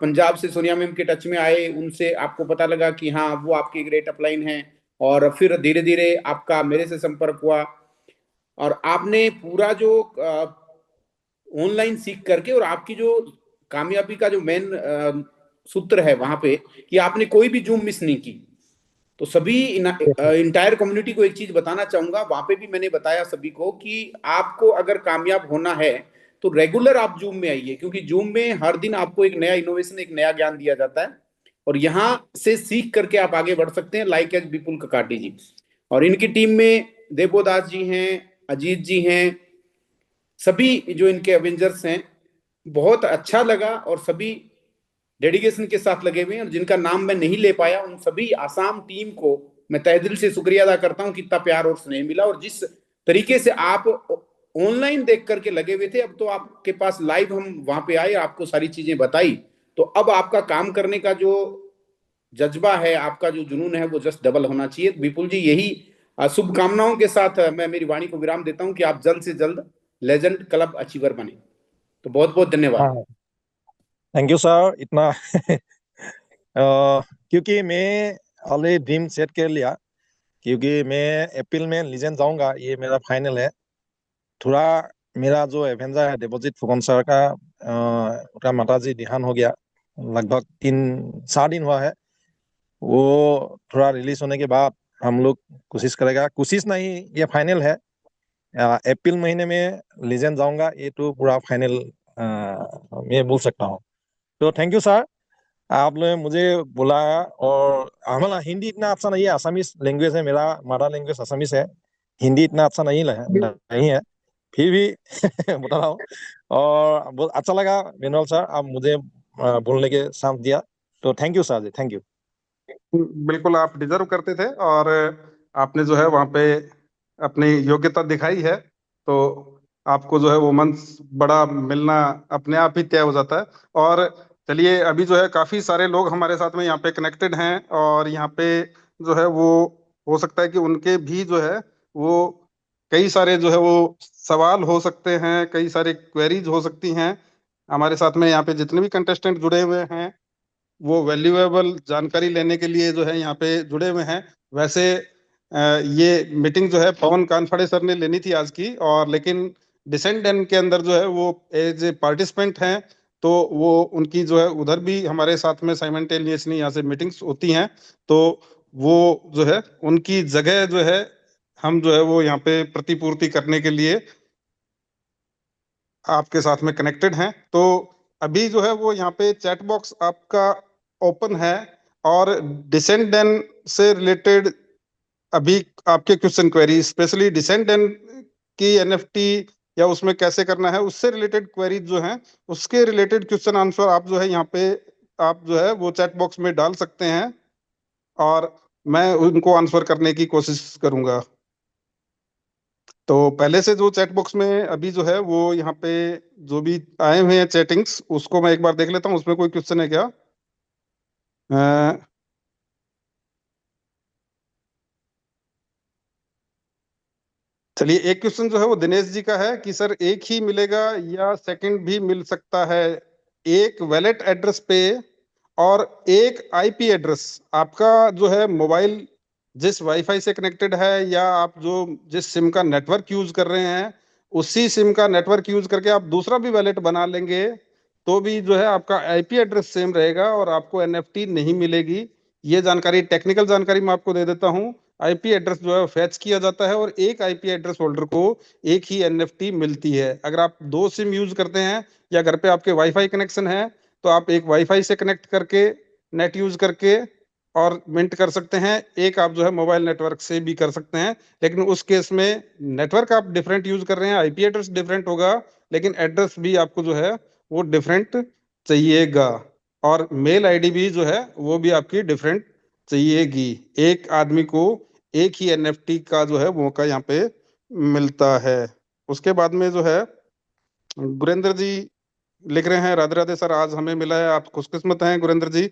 पंजाब से सोनिया मैम के टच में आए, उनसे आपको पता लगा कि हाँ, वो आपकी ग्रेट अपलाइन है। और फिर धीरे धीरे आपका मेरे से संपर्क हुआ, और आपने पूरा जो ऑनलाइन सीख करके, और आपकी जो कामयाबी का जो मेन सूत्र है वहां पे, कि आपने कोई भी जूम मिस नहीं की। तो सभी इंटायर कम्युनिटी को एक चीज बताना चाहूंगा, वहां पे भी मैंने बताया सभी को कि आपको अगर कामयाब होना है तो रेगुलर आप जूम में आइए, क्योंकि जूम में हर दिन आपको एक नया इनोवेशन, एक नया ज्ञान दिया जाता है, और यहाँ से सीख करके आप आगे बढ़ सकते हैं, लाइक एज विपुल ककाटी जी। और इनकी टीम में देवोदास जी हैं, अजीत जी हैं, सभी जो इनके एवेंजर्स हैं। बहुत अच्छा लगा, और सभी डेडिकेशन के साथ लगे हुए हैं, और जिनका नाम मैं नहीं ले पाया उन सभी आसाम टीम को मैं तहे दिल से शुक्रिया अदा करता हूं, कितना प्यार और स्नेह मिला। और जिस तरीके से आप ऑनलाइन देख करके लगे हुए थे, अब तो आपके पास लाइव हम वहां पे आए, आपको सारी चीजें बताई, तो अब आपका काम करने का जो जज्बा है, आपका जो जुनून है, वो जस्ट डबल होना चाहिए। विपुल जी, यही शुभकामनाओं के साथ मैं मेरी वाणी को विराम देता हूं कि आप जल्द से जल्द लेजेंड क्लब अचीवर बने। तो बहुत बहुत धन्यवाद। हाँ, थैंक यू सर। इतना क्योंकि मैं ऑलरेडी ड्रीम सेट कर लिया, क्योंकि मैं अप्रैल में लीजेंड जाऊंगा, ये मेरा फाइनल है। थोड़ा मेरा जो एवेंजर है देवजीत फुकन सर का उनका माताजी देहांत हो गया, लगभग 3-4 दिन हुआ है। वो थोड़ा रिलीज होने के बाद हम लोग कोशिश करेगा, कोशिश नहीं ये फाइनल है, अप्रैल महीने में लीजेंड जाऊंगा, ये तो पूरा फाइनल मैं बोल सकता हूँ। तो थैंक यू सर, आपने मुझे बुलाया। और हमारा हिंदी इतना अच्छा नहीं है, असमीज लैंग्वेज है, मेरा मदर लैंग्वेज असमीज है, हिंदी इतना अच्छा नहीं है, फिर भी बता रहा हूँ। और बहुत अच्छा लगा विनोल सर, आप मुझे बोलने के साथ दिया, तो thank you sir ji, thank you. बिल्कुल आप डिजर्व करते थे, और आपने जो है वहां पे अपनी योग्यता दिखाई है, तो आपको जो है वो मंच बड़ा मिलना अपने आप ही तय हो जाता है। और चलिए, अभी जो है काफी सारे लोग हमारे साथ में यहाँ पे कनेक्टेड हैं, और यहाँ पे जो है वो हो सकता है कि उनके भी जो है वो कई सारे जो है वो सवाल हो सकते हैं, कई सारे क्वेरीज हो सकती हैं। हमारे साथ में यहाँ पे जितने भी कंटेस्टेंट जुड़े हुए हैं वो वैल्यूएबल जानकारी लेने के लिए जो है यहाँ पे जुड़े हुए हैं। वैसे ये मीटिंग जो है पवन कानफड़े सर ने लेनी थी आज की, और लेकिन डिसेंडेंट के अंदर जो है वो एज ए पार्टिसिपेंट हैं, तो वो उनकी जो है उधर भी हमारे साथ में साइमल्टेनियसली यहाँ से मीटिंग्स होती हैं, तो वो जो है उनकी जगह जो है हम जो है वो यहाँ पे प्रतिपूर्ति करने के लिए आपके साथ में कनेक्टेड हैं। तो अभी जो है वो यहाँ पे चैट बॉक्स आपका ओपन है, और डिसेंडेंट से रिलेटेड अभी आपके क्वेश्चन क्वेरी, स्पेशली डिसेंडेंट की एनएफटी या उसमें कैसे करना है उससे रिलेटेड क्वेरी जो है, उसके रिलेटेड क्वेश्चन आंसर आप जो है यहाँ पे आप जो है वो चैट बॉक्स में डाल सकते हैं, और मैं उनको आंसर करने की कोशिश करूंगा। तो पहले से जो चैट बॉक्स में अभी जो है वो यहाँ पे जो भी आए हुए हैं चैटिंग्स, उसको मैं एक बार देख लेता हूँ, उसमें कोई क्वेश्चन है क्या। अ, चलिए, एक क्वेश्चन जो है वो दिनेश जी का है कि सर एक ही मिलेगा या सेकंड भी मिल सकता है, एक वैलेट एड्रेस पे और एक आईपी एड्रेस। आपका जो है मोबाइल जिस वाईफाई से कनेक्टेड है, या आप जो जिस सिम का नेटवर्क यूज कर रहे हैं, उसी सिम का नेटवर्क यूज करके आप दूसरा भी वैलेट बना लेंगे, तो भी जो है आपका आईपी एड्रेस सेम रहेगा और आपको एनएफटी नहीं मिलेगी। ये जानकारी, टेक्निकल जानकारी मैं आपको दे देता हूँ। आईपी एड्रेस जो है फैच किया जाता है, और एक आईपी एड्रेस होल्डर को एक ही एनएफटी मिलती है। अगर आप 2 सिम यूज करते हैं, या घर पे आपके वाईफाई कनेक्शन है, तो आप एक वाईफाई से कनेक्ट करके नेट यूज करके और मिंट कर सकते हैं, एक आप जो है मोबाइल नेटवर्क से भी कर सकते हैं। लेकिन उस केस में नेटवर्क आप डिफरेंट यूज कर रहे हैं, आईपी एड्रेस डिफरेंट होगा, लेकिन एड्रेस भी आपको जो है वो डिफरेंट चाहिएगा, और मेल आईडी भी जो है वो भी आपकी डिफरेंट चाहिएगी। एक आदमी को एक ही एनएफटी का जो है मौका यहाँ पे मिलता है। उसके बाद में जो है गुरेंद्र जी लिख रहे हैं, राधे राधे सर, आज हमें मिला है, आप खुशकिस्मत हैं गुरेंद्र जी,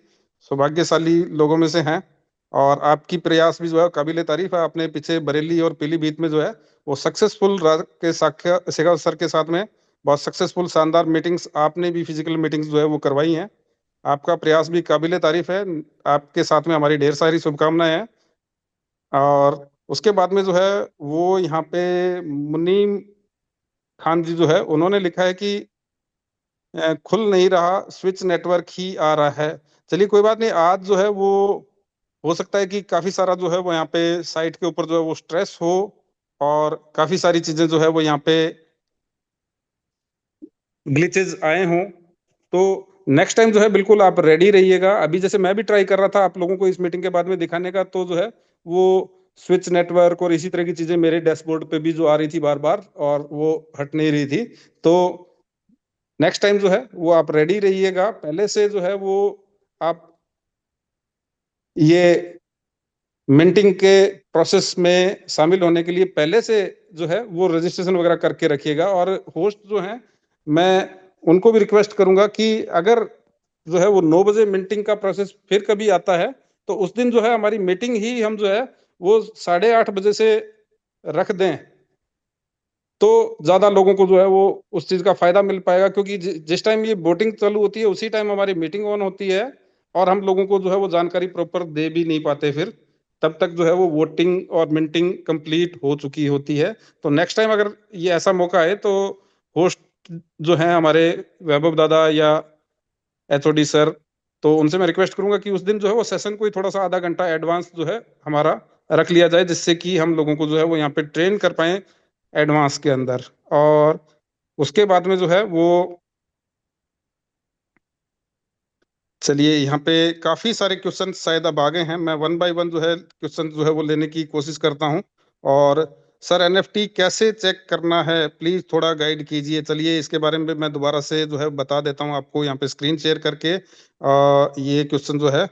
सौभाग्यशाली लोगों में से हैं। और आपकी प्रयास भी जो है काबिले तारीफ है। आपने पीछे बरेली और पीलीभीत में जो है वो सक्सेसफुल के साक्षात शेखर सर के साथ में बहुत सक्सेसफुल शानदार मीटिंग्स, आपने भी फिजिकल मीटिंग्स जो है वो करवाई हैं। आपका प्रयास भी काबिले तारीफ है। आपके साथ में हमारी ढेर सारी शुभकामनाएं हैं। और उसके बाद में जो है वो यहाँ पे मुनीम खान जी जो है उन्होंने लिखा है कि खुल नहीं रहा, स्विच नेटवर्क ही आ रहा है। चलिए कोई बात नहीं, आज जो है वो हो सकता है कि काफी सारा जो है वो यहाँ पे साइट के ऊपर जो है वो स्ट्रेस हो, और काफी सारी चीजें जो है वो यहाँ पे ग्लिचेज आए हों। तो नेक्स्ट टाइम जो है बिल्कुल आप रेडी रहिएगा। अभी जैसे मैं भी ट्राई कर रहा था आप लोगों को इस मीटिंग के बाद में दिखाने का, तो जो है वो स्विच नेटवर्क और इसी तरह की चीजें मेरे डैशबोर्ड पे भी जो आ रही थी बार बार, और वो हट नहीं रही थी। तो नेक्स्ट टाइम जो है वो आप रेडी रहिएगा, पहले से जो है वो आप ये मिंटिंग के प्रोसेस में शामिल होने के लिए पहले से जो है वो रजिस्ट्रेशन वगैरह करके रखिएगा। और होस्ट जो हैं, मैं उनको भी रिक्वेस्ट करूंगा कि अगर जो है वो 9 बजे मिंटिंग का प्रोसेस फिर कभी आता है तो उस दिन जो है हमारी मीटिंग ही हम जो है वो 8:30 बजे से रख दें, तो ज्यादा लोगों को जो है वो उस चीज का फायदा मिल पाएगा। क्योंकि जिस टाइम ये वोटिंग चालू होती है उसी टाइम हमारी मीटिंग ऑन होती है और हम लोगों को जो है वो जानकारी प्रॉपर दे भी नहीं पाते, फिर तब तक जो है वो वोटिंग और मिंटिंग कंप्लीट हो चुकी होती है। तो नेक्स्ट टाइम अगर ये ऐसा मौका है तो होस्ट जो है हमारे वैभव दादा या एचओडी सर, तो उनसे मैं रिक्वेस्ट करूंगा कि उस दिन जो है वो सेशन को ही थोड़ा सा आधा घंटा एडवांस जो है हमारा रख लिया जाए, जिससे कि हम लोगों को जो है वो यहाँ पे ट्रेन कर पाए एडवांस के अंदर। और उसके बाद में जो है वो, चलिए यहाँ पे काफी सारे क्वेश्चन शायद अब आ गए हैं, मैं वन बाय वन जो है क्वेश्चन जो है वो लेने की कोशिश करता हूँ। और सर एनएफटी कैसे चेक करना है, प्लीज थोड़ा गाइड कीजिए। चलिए इसके बारे में मैं दोबारा से जो है बता देता हूँ आपको यहाँ पे स्क्रीन शेयर करके। ये क्वेश्चन जो है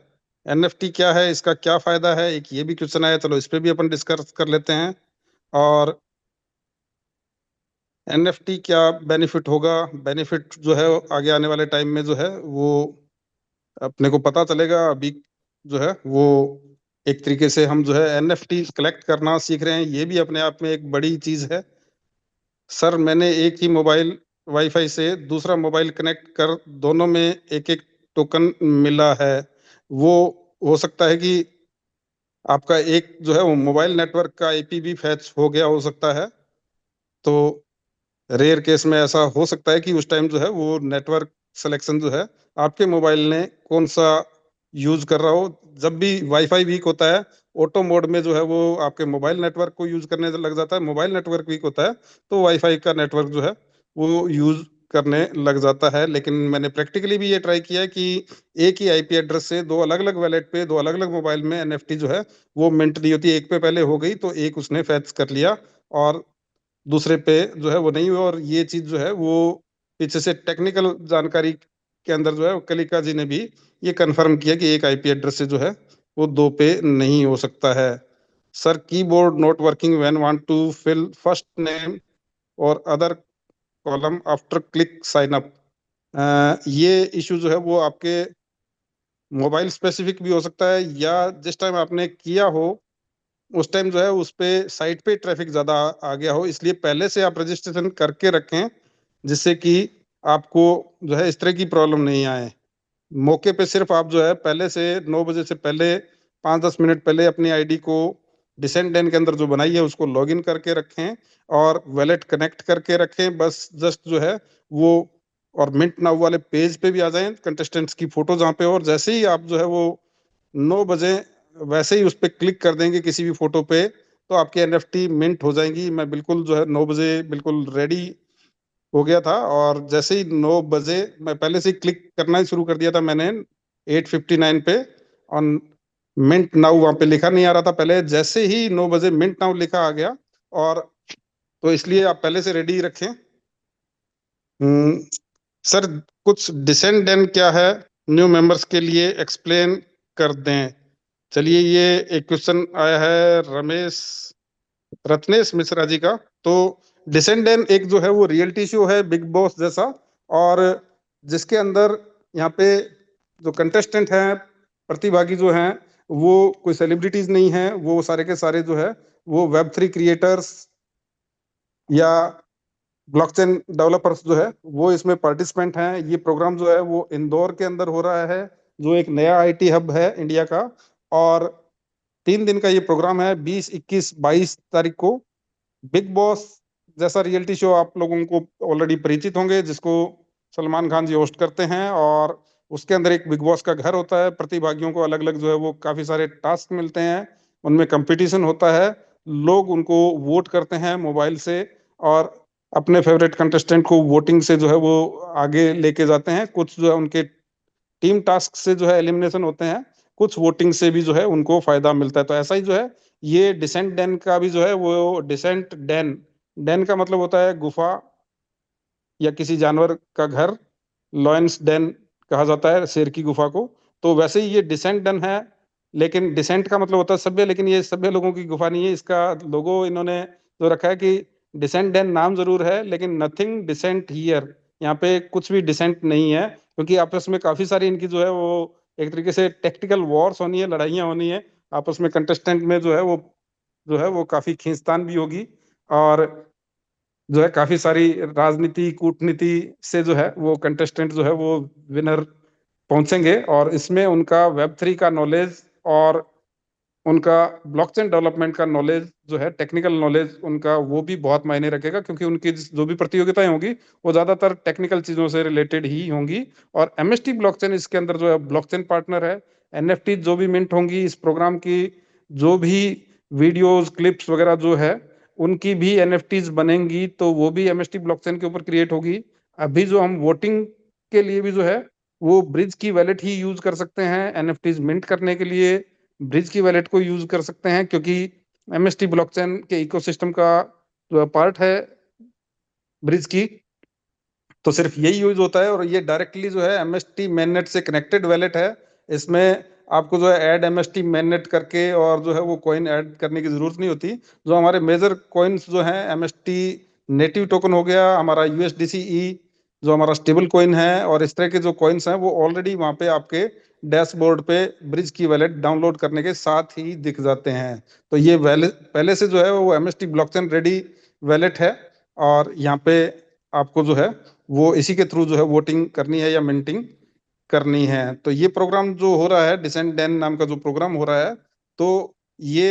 एनएफटी क्या है, इसका क्या फायदा है, एक ये भी क्वेश्चन आया, चलो इस पे भी अपन डिस्कस कर लेते हैं। और एनएफटी क्या बेनिफिट होगा, बेनिफिट जो है आगे आने वाले टाइम में जो है वो अपने को पता चलेगा। अभी जो है वो एक तरीके से हम जो है एनएफटी कलेक्ट करना सीख रहे हैं, ये भी अपने आप में एक बड़ी चीज है। सर मैंने एक ही मोबाइल वाईफाई से दूसरा मोबाइल कनेक्ट कर दोनों में एक एक टोकन मिला है, वो हो सकता है कि आपका एक जो है वो मोबाइल नेटवर्क का आईपी भी फैच हो गया हो सकता है। तो रेयर केस में ऐसा हो सकता है कि उस टाइम जो है वो नेटवर्क सिलेक्शन जो है आपके मोबाइल ने कौन सा यूज कर रहा हो। जब भी वाईफाई वीक होता है ऑटो मोड में जो है वो आपके मोबाइल नेटवर्क को यूज करने लग जाता है, मोबाइल नेटवर्क वीक होता है तो वाईफाई का नेटवर्क जो है वो यूज करने लग जाता है। लेकिन मैंने प्रैक्टिकली भी ये ट्राई किया है कि एक ही आईपी एड्रेस से दो अलग अलग वैलेट पे दो अलग अलग मोबाइल में एनएफटी जो है वो मिंट नहीं होती, एक पे पहले हो गई तो एक उसने फैच कर लिया और दूसरे पे जो है वो नहीं हुआ। और ये चीज जो है वो पीछे से टेक्निकल जानकारी के अंदर जो है कलिका जी ने भी ये कंफर्म किया कि एक आईपी एड्रेस से जो है वो दो पे नहीं हो सकता है। Sir keyboard not working when want to fill first name और other column after click sign up, ये इशू जो है वो आपके मोबाइल स्पेसिफिक भी हो सकता है या जिस टाइम आपने किया हो उस टाइम जो है उस पे साइट पे ट्रैफिक ज्यादा आ गया हो, इसलिए पहले से आप रजिस्ट्रेशन करके रखें जिससे कि आपको जो है इस तरह की प्रॉब्लम नहीं आए। मौके पे सिर्फ आप जो है पहले से 9 बजे से पहले 5-10 मिनट पहले अपनी आईडी को डिसेंडेंट के अंदर जो बनाई है उसको लॉगिन करके रखें और वैलेट कनेक्ट करके रखें, बस जस्ट जो है वो और मिंट नाउ वाले पेज पे भी आ जाएं कंटेस्टेंट्स की फोटो जहाँ पे, और जैसे ही आप जो है वो 9 बजे वैसे ही उस पर क्लिक कर देंगे किसी भी फोटो पे तो आपकी एनएफटी मिंट हो जाएंगी। मैं बिल्कुल जो है 9 बजे बिल्कुल रेडी हो गया था और जैसे ही 9 बजे मैं पहले से ही क्लिक करना ही शुरू कर दिया था मैंने 8:59 पे ऑन मिंट नाउ, वहां पे लिखा नहीं आ रहा था पहले, जैसे ही 9 बजे मिंट नाउ लिखा आ गया। और तो इसलिए आप पहले से रेडी रखें। सर कुछ डिसेंडेंट क्या है न्यू मेंबर्स के लिए एक्सप्लेन कर दें। चलिए ये एक क्वेश्चन आया है रमेश रत्नेश मिश्रा जी का। तो डिसेंडेंट एक जो है वो रियलिटी शो है बिग बॉस जैसा, और जिसके अंदर यहाँ पे जो कंटेस्टेंट हैं प्रतिभागी जो हैं वो कोई सेलिब्रिटीज नहीं है, वो सारे के सारे जो है वो वेब 3 क्रिएटर्स या ब्लॉकचेन डेवलपर्स जो है वो इसमें पार्टिसिपेंट हैं। ये प्रोग्राम जो है वो इंदौर के अंदर हो रहा है जो एक नया आईटी हब है इंडिया का, और 3 दिन का ये प्रोग्राम है 20, 21, 22 तारीख को। बिग बॉस जैसा रियलिटी शो आप लोगों को ऑलरेडी परिचित होंगे जिसको सलमान खान जी होस्ट करते हैं, और उसके अंदर एक बिग बॉस का घर होता है, प्रतिभागियों को अलग अलग जो है वो काफी सारे टास्क मिलते हैं, उनमें कंपटीशन होता है, लोग उनको वोट करते हैं मोबाइल से और अपने फेवरेट कंटेस्टेंट को वोटिंग से जो है वो आगे लेके जाते हैं। कुछ जो है उनके टीम टास्क से जो है एलिमिनेशन होते हैं, कुछ वोटिंग से भी जो है उनको फायदा मिलता है। तो ऐसा ही जो है ये डिसेंट डैन का भी जो है वो डिसेंट डैन, डैन का मतलब होता है गुफा या किसी जानवर का घर, लॉयंस डैन कहा जाता है शेर की गुफा को। तो वैसे ही ये डिसेंट डन है, लेकिन डिसेंट का मतलब होता है सभ्य, लेकिन ये सभ्य लोगों की गुफा नहीं है। इसका लोगो इन्होंने जो रखा है कि डिसेंट डन नाम जरूर है, लेकिन नथिंग डिसेंट हियर, यहाँ पे कुछ भी डिसेंट नहीं है, क्योंकि आपस में काफी सारी इनकी जो है वो एक तरीके से टेक्टिकल वॉर्स होनी है, लड़ाइयाँ होनी है आपस में, कंटेस्टेंट में जो है वो काफी खींचतान भी होगी, और जो है काफी सारी राजनीति कूटनीति से जो है वो कंटेस्टेंट जो है वो विनर पहुंचेंगे, और इसमें उनका वेब 3 का नॉलेज और उनका ब्लॉकचेन डेवलपमेंट का नॉलेज जो है, टेक्निकल नॉलेज उनका, वो भी बहुत मायने रखेगा, क्योंकि उनकी जो भी प्रतियोगिताएं होंगी वो ज्यादातर टेक्निकल चीजों से रिलेटेड ही होंगी। और एमएसटी ब्लॉकचेन इसके अंदर जो है ब्लॉकचेन पार्टनर है। एनएफटी जो भी मिंट होंगी इस प्रोग्राम की, जो भी वीडियोज क्लिप्स वगैरह जो है उनकी भी एनएफटीज बनेंगी, तो वो भी एमएसटी ब्लॉकचेन के ऊपर क्रिएट होगी। अभी जो हम वोटिंग के लिए भी जो है वो ब्रिज की वैलेट ही यूज कर सकते हैं, एनएफटीज मिंट करने के लिए ब्रिज की वैलेट को यूज कर सकते हैं, क्योंकि एमएसटी ब्लॉकचेन के इकोसिस्टम का जो पार्ट है ब्रिज की, तो सिर्फ यही यूज होता है। और ये डायरेक्टली जो है एमएसटी मेननेट से कनेक्टेड वैलेट है। इसमें आपको जो है ऐड एमएसटी मेननेट करके और जो है वो कॉइन ऐड करने की जरूरत नहीं होती। जो हमारे मेजर कॉइन्स जो हैं, एमएसटी नेटिव टोकन हो गया, हमारा यूएसडीसीई जो हमारा स्टेबल कॉइन है, और इस तरह के जो कॉइन्स हैं वो ऑलरेडी वहाँ पे आपके डैशबोर्ड पे ब्रिज की वैलेट डाउनलोड करने के साथ ही दिख जाते हैं। तो ये पहले से जो है वो एमएसटी ब्लॉकचेन रेडी वैलेट है, और यहाँ पे आपको जो है वो इसी के थ्रू जो है वोटिंग करनी है या मिंटिंग करनी है। तो ये प्रोग्राम जो हो रहा है, डिसेंट डैन नाम का जो प्रोग्राम हो रहा है, तो ये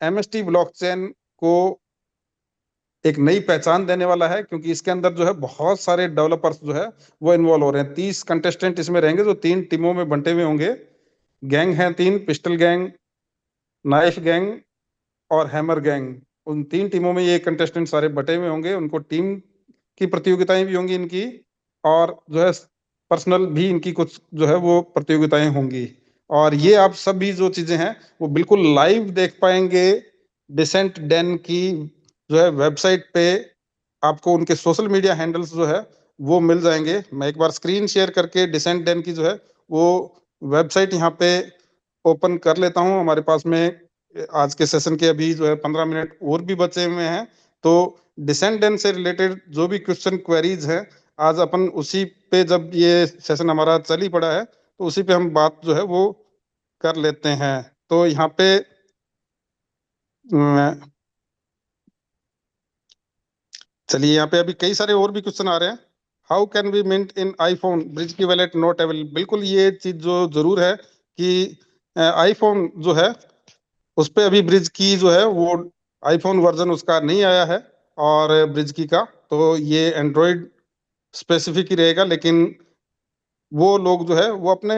एमएसटी ब्लॉकचेन को एक नई पहचान देने वाला है, क्योंकि इसके अंदर जो है बहुत सारे डेवलपर्स जो है वो इन्वॉल्व हो रहे हैं। 30 कंटेस्टेंट इसमें रहेंगे, जो 3 टीमों में बंटे हुए होंगे। गैंग है 3, पिस्टल गैंग, नाइफ गैंग और हैमर गैंग। उन 3 टीमों में ये कंटेस्टेंट सारे बटे हुए होंगे। उनको टीम की प्रतियोगिताएं भी होंगी इनकी, और जो है पर्सनल भी इनकी कुछ जो है वो प्रतियोगिताएं होंगी। और ये आप सभी जो चीजें हैं वो बिल्कुल लाइव देख पाएंगे डिसेंट डैन की जो है वेबसाइट पे। आपको उनके सोशल मीडिया हैंडल्स जो है वो मिल जाएंगे। मैं एक बार स्क्रीन शेयर करके डिसेंट डैन की जो है वो वेबसाइट यहाँ पे ओपन कर लेता हूँ। हमारे पास में आज के सेशन के अभी जो है 15 मिनट और भी बचे हुए हैं, तो डिसेंडेंट से रिलेटेड जो भी क्वेश्चन क्वेरीज हैं, आज अपन उसी पे, जब ये सेशन हमारा चल ही पड़ा है तो उसी पे हम बात जो है वो कर लेते हैं। तो यहाँ पे चलिए, यहाँ पे अभी कई सारे और भी क्वेश्चन आ रहे हैं। How can we mint in iPhone bridge की वैलेट नॉट अवेलेबल। बिल्कुल ये चीज जो जरूर है कि आईफोन जो है उस पे अभी ब्रिज की जो है वो आईफोन वर्जन उसका नहीं आया है, और ब्रिज की का तो ये एंड्रॉयड स्पेसिफिक ही रहेगा। लेकिन वो लोग जो है वो अपने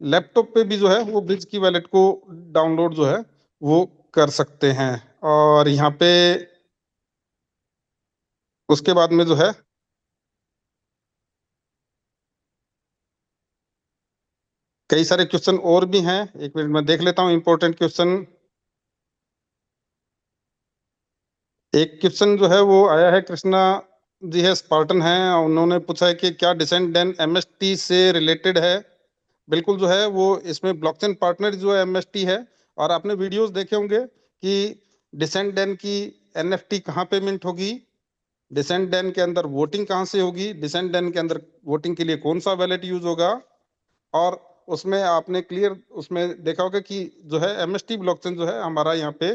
लैपटॉप पे भी जो है वो ब्रिज की वैलेट को डाउनलोड जो है वो कर सकते हैं। और यहाँ पे उसके बाद में जो है कई सारे क्वेश्चन और भी हैं। एक मिनट में देख लेता हूँ इंपॉर्टेंट क्वेश्चन। एक क्वेश्चन जो है वो आया है, कृष्णा जी है, स्पार्टन है, उन्होंने पूछा है कि क्या डिसेंडेंट एमएसटी से रिलेटेड है। बिल्कुल जो है वो इसमें ब्लॉकचेन पार्टनर जो है एमएसटी है। और आपने वीडियोस देखे होंगे कि डिसेंडेंट की एनएफटी कहाँ पे मिंट होगी, डिसेंडेंट के अंदर वोटिंग कहाँ से होगी, डिसेंडेंट के अंदर वोटिंग के लिए कौन सा वैलेट यूज होगा। और उसमें आपने क्लियर उसमें देखा होगा कि जो है एमएसटी ब्लॉकचेन जो है हमारा यहाँ पे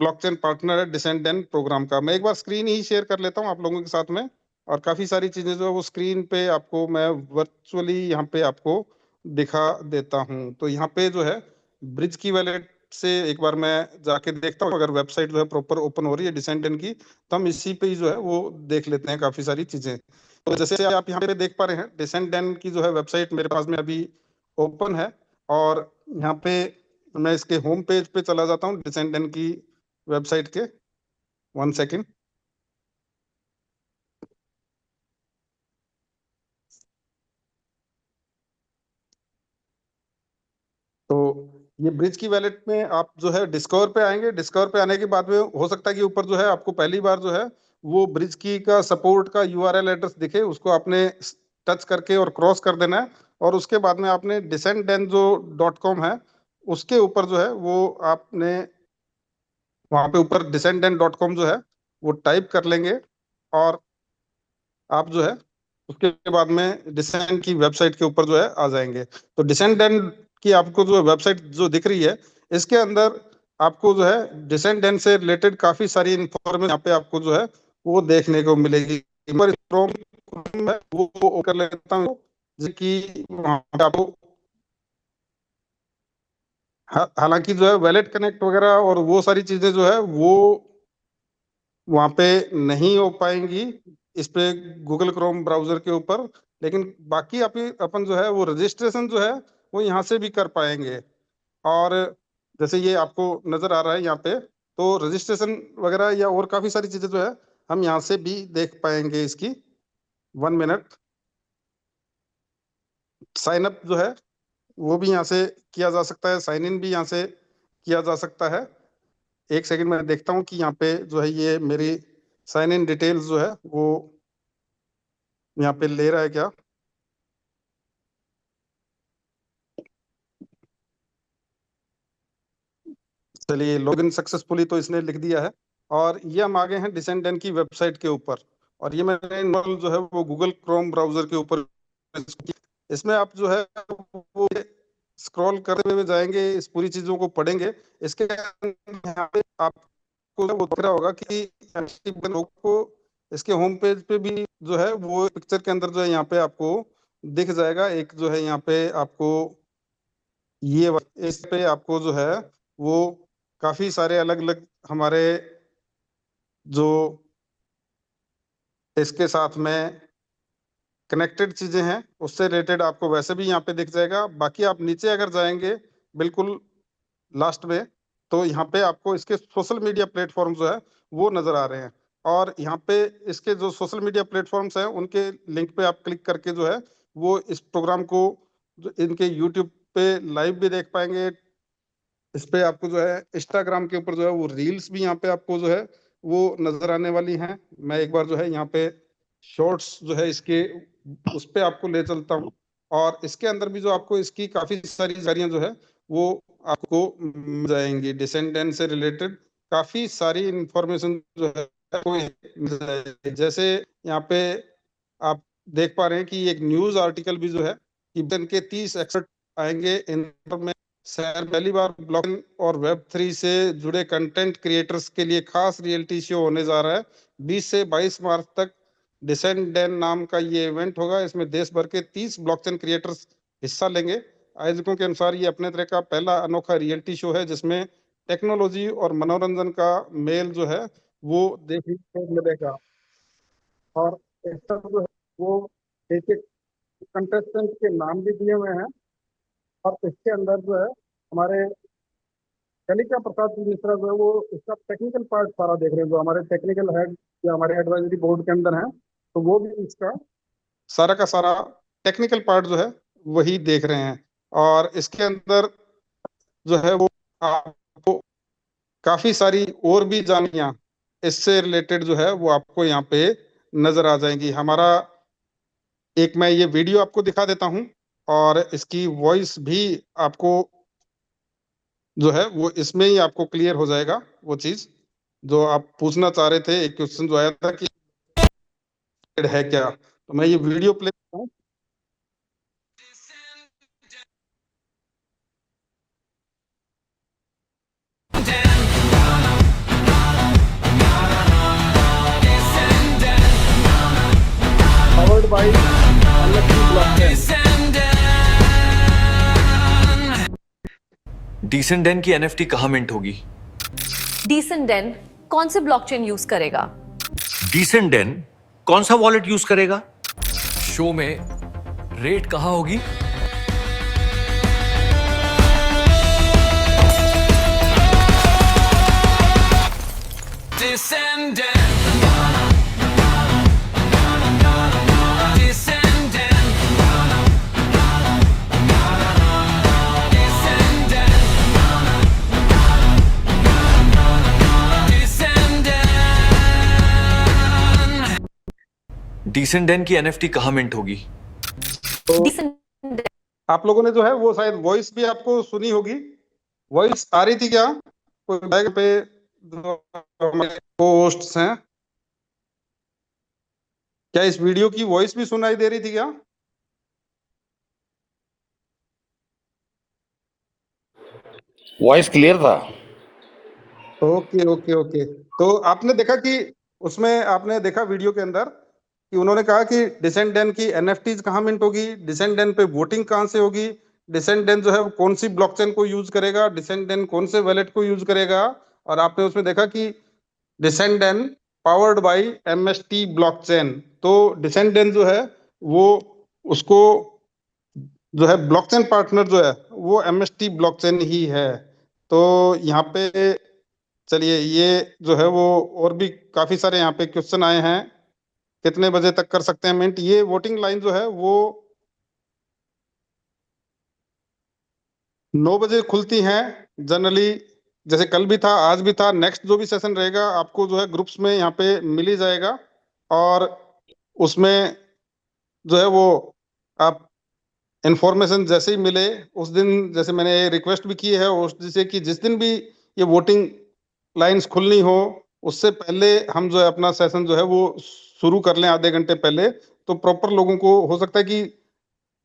ब्लॉकचेन पार्टनर है डिसेंडेंट प्रोग्राम का। मैं एक बार स्क्रीन ही शेयर कर लेता हूँ आप लोगों के साथ में, और काफी सारी चीजें जो है वो स्क्रीन पे आपको मैं वर्चुअली यहाँ पे आपको दिखा देता हूँ। तो यहाँ पे जो है ब्रिज की वैलेट से एक बार मैं जाके देखता हूँ, अगर वेबसाइट जो है प्रॉपर ओपन हो रही है डिसेंडेंट की, तो हम इसी पे ही जो है वो देख लेते हैं काफी सारी चीजें। तो जैसे आप यहाँ पे देख पा रहे हैं, डिसेंडेंट की जो है वेबसाइट मेरे पास में अभी ओपन है, और यहाँ पे मैं इसके होम पेज पे चला जाता हूँ डिसेंडेंट की वेबसाइट के। 1 सेकेंड। तो ये ब्रिज की वैलेट में आप जो है डिस्कवर पे आएंगे। डिस्कवर पे आने के बाद में हो सकता है कि ऊपर जो है आपको पहली बार जो है वो ब्रिज की का सपोर्ट का यूआरएल एड्रेस दिखे, उसको आपने टच करके और क्रॉस कर देना है, और उसके बाद में आपने descendant जो .com है उसके ऊपर जो है वो आपने वहां पे ऊपर descendant.com जो है वो टाइप कर लेंगे, और आप जो है उसके बाद में डिसेंडेंट की वेबसाइट के ऊपर जो है आ जाएंगे। तो डिसेंडेंट की आपको जो वेबसाइट जो दिख रही है, इसके अंदर आपको जो है डिसेंडेंट से रिलेटेड काफी सारी इंफॉर्मेशन यहाँ पे आपको जो है वो देखने को मिलेगी। पर क्रोम में वो कर लेता हूँ कि वहाँ पे आपको हालांकि जो है वैलेट कनेक्ट वगैरह और वो सारी चीजें जो है वो वहां पे नहीं हो पाएंगी इस पे गूगल क्रोम ब्राउजर के ऊपर, लेकिन बाकी अपन जो है वो रजिस्ट्रेशन जो है वो यहाँ से भी कर पाएंगे। और जैसे ये आपको नजर आ रहा है यहाँ पे, तो रजिस्ट्रेशन वगैरह या और काफी सारी चीजें जो है हम यहाँ से भी देख पाएंगे इसकी। 1 मिनट। साइन अप जो है वो भी यहाँ से किया जा सकता है, साइन इन भी यहाँ से किया जा सकता है। एक सेकंड में देखता हूँ कि यहाँ पे जो है ये मेरी साइन इन डिटेल्स जो है वो यहाँ पे ले रहा है क्या। चलिए, लॉगिन सक्सेसफुली तो इसने लिख दिया है, और ये हम आ गए हैं डिसेंडेंट की वेबसाइट के ऊपर। और ये मैंने इनवॉल्व जो है वो गूगल क्रोम ब्राउजर के ऊपर। इसमें आप जो है वो स्क्रॉल करते हुए जाएंगे, इस पूरी चीजों को पढ़ेंगे। इसके यहाँ पे आपको वो दिख रहा होगा कि को इसके होम पेज पे भी जो है वो पिक्चर के अंदर जो है यहाँ पे आपको दिख जाएगा। एक जो है यहाँ पे आपको ये इस पे आपको जो है वो काफी सारे अलग अलग हमारे जो इसके साथ में कनेक्टेड चीजें हैं उससे रिलेटेड आपको वैसे भी यहाँ पे दिख जाएगा। बाकी आप नीचे अगर जाएंगे बिल्कुल लास्ट में, तो यहाँ पे आपको इसके सोशल मीडिया प्लेटफॉर्म जो है वो नजर आ रहे हैं। और यहाँ पे इसके जो सोशल मीडिया प्लेटफॉर्म्स हैं उनके लिंक पे आप क्लिक करके जो है वो इस प्रोग्राम को जो इनके यूट्यूब पे लाइव भी देख पाएंगे। इस पे आपको जो है इंस्टाग्राम के ऊपर जो है वो रील्स भी यहाँ पे आपको जो है वो नजर आने वाली हैं। मैं एक बार जो है यहाँ पे शॉर्ट्स जो है इसके उस पे आपको ले चलता हूँ, और इसके अंदर भी जो आपको इसकी काफी सारी जानकारियां जो है वो आपको मिल जाएंगी। डिसेंडेंट से रिलेटेड काफी सारी इंफॉर्मेशन जो है आपको मिल जाएगी। जैसे यहाँ पे आप देख पा रहे हैं कि एक न्यूज आर्टिकल भी जो है कि के 30 एक्सपर्ट आएंगे इन में। शहर पहली बार ब्लॉकचेन और वेब3 से जुड़े कंटेंट क्रिएटर्स के लिए खास रियलिटी शो होने जा रहा है। 20 से 22 मार्च तक डिसेंडेंट नाम का ये इवेंट होगा। इसमें देश भर के 30 ब्लॉकचेन क्रिएटर्स हिस्सा लेंगे। आयोजकों के अनुसार ये अपने तरह का पहला अनोखा रियलिटी शो है जिसमें टेक्नोलॉजी और मनोरंजन का मेल जो है वो देखने को मिलेगा। और इसका जो है वो एक एक कंटेस्टेंट के नाम भी दिए हुए हैं, और इसके अंदर जो है हमारे कलिका प्रसाद मिश्रा जो है वो इसका टेक्निकल पार्ट सारा देख रहे हैं। जो हमारे टेक्निकल हेड या हमारे एडवाइजरी बोर्ड के अंदर हैं, तो वो भी इसका सारा का सारा टेक्निकल पार्ट जो है वही देख रहे हैं। और इसके अंदर जो है वो आपको काफी सारी और भी जानियां इससे रिलेटेड जो है वो आपको यहाँ पे नजर आ जाएंगी। हमारा एक मैं ये वीडियो आपको दिखा देता हूँ, और इसकी वॉइस भी आपको जो है वो इसमें ही आपको क्लियर हो जाएगा। वो चीज जो आप पूछना चाह रहे थे, एक क्वेश्चन जो आया था कि है क्या, तो मैं ये वीडियो प्ले करता हूँ। Powered by NFT blockchain। Descendant की एनएफटी कहाँ मिंट होगी? डिसेंडेंट कौन से ब्लॉकचेन यूज करेगा? डिसेंडेंट कौन सा वॉलेट यूज करेगा? शो में रेट कहाँ होगी? डिसेंडेंट की एनएफटी कहाँ मिंट होगी? डिसेंडेंट आप लोगों ने जो है वो शायद वॉइस भी आपको सुनी होगी, वॉइस आ रही थी क्या कोई बैग पे? जो हमारे होस्ट्स हैं, क्या इस वीडियो की वॉइस भी सुनाई दे रही थी क्या? वॉइस क्लियर था। Okay okay okay. तो आपने देखा कि उसमें आपने देखा वीडियो के अंदर कि उन्होंने कहा कि डिसेंडेंट की एनएफटीज कहाँ मिंट होगी, डिसेंडेंट पे वोटिंग कहाँ से होगी, डिसेंडेंट जो है वो कौन सी ब्लॉकचेन को यूज करेगा, डिसेंडेंट कौन से वैलेट को यूज करेगा। और आपने उसमें देखा कि descendant powered by MST blockchain. तो डिसेंडेंट जो है वो उसको जो है ब्लॉकचेन पार्टनर जो है वो एमएसटी ब्लॉकचेन ही है। तो यहाँ पे चलिए ये जो है वो और भी काफी सारे यहाँ पे क्वेश्चन आए हैं, कितने बजे तक कर सकते हैं मिंट। ये वोटिंग लाइन जो है वो 9 बजे खुलती हैं जनरली, जैसे कल भी था आज भी था। नेक्स्ट जो भी सेशन रहेगा आपको जो है ग्रुप्स में यहाँ पे मिल ही जाएगा। और उसमें जो है वो आप इंफॉर्मेशन जैसे ही मिले उस दिन, जैसे मैंने रिक्वेस्ट भी की है उस जैसे कि जिस दिन भी ये वोटिंग लाइंस खुलनी हो उससे पहले हम जो है अपना सेशन जो है वो शुरू कर लें आधे घंटे पहले। तो प्रॉपर लोगों को हो सकता है कि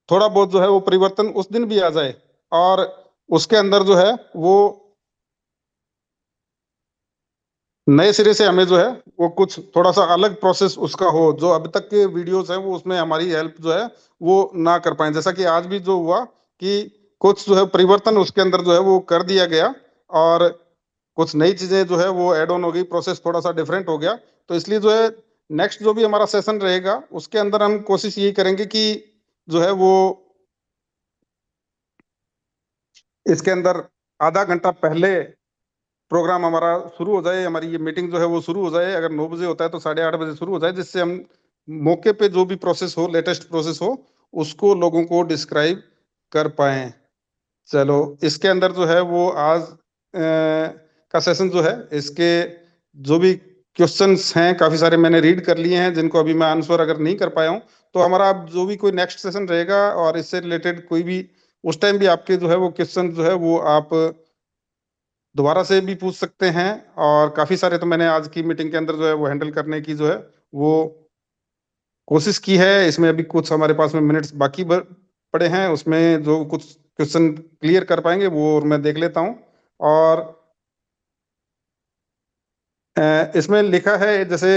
थोड़ा बहुत जो है वो परिवर्तन उस दिन भी आ जाए, और उसके अंदर जो है वो नए सिरे से हमें जो है वो कुछ थोड़ा सा अलग प्रोसेस उसका हो, जो अभी तक के वीडियोस है वो उसमें हमारी हेल्प जो है वो ना कर पाए। जैसा कि आज भी जो हुआ कि कुछ जो है परिवर्तन उसके अंदर जो है वो कर दिया गया, और कुछ नई चीजें जो है वो ऐड ऑन हो गई, प्रोसेस थोड़ा सा डिफरेंट हो गया। तो इसलिए जो है नेक्स्ट जो भी हमारा सेशन रहेगा उसके अंदर हम कोशिश यही करेंगे कि जो है वो इसके अंदर आधा घंटा पहले प्रोग्राम हमारा शुरू हो जाए, हमारी ये मीटिंग जो है वो शुरू हो जाए। अगर 9 बजे होता है तो 8:30 बजे शुरू हो जाए, जिससे हम मौके पे जो भी प्रोसेस हो, लेटेस्ट प्रोसेस हो, उसको लोगों को डिस्क्राइब कर पाए। चलो इसके अंदर जो है वो आज का सेशन जो है इसके जो भी क्वेश्चंस हैं काफी सारे मैंने रीड कर लिए हैं, जिनको अभी मैं आंसर अगर नहीं कर पाया हूँ तो हमारा अब जो भी कोई नेक्स्ट सेशन रहेगा और इससे रिलेटेड कोई भी उस टाइम भी आपके जो है वो क्वेश्चन जो है वो आप दोबारा से भी पूछ सकते हैं। और काफी सारे तो मैंने आज की मीटिंग के अंदर जो है वो हैंडल करने की जो है वो कोशिश की है। इसमें अभी कुछ हमारे पास में मिनट्स बाकी पड़े हैं, उसमें जो कुछ क्वेश्चन क्लियर कर पाएंगे वो और मैं देख लेता हूँ। और इसमें लिखा है जैसे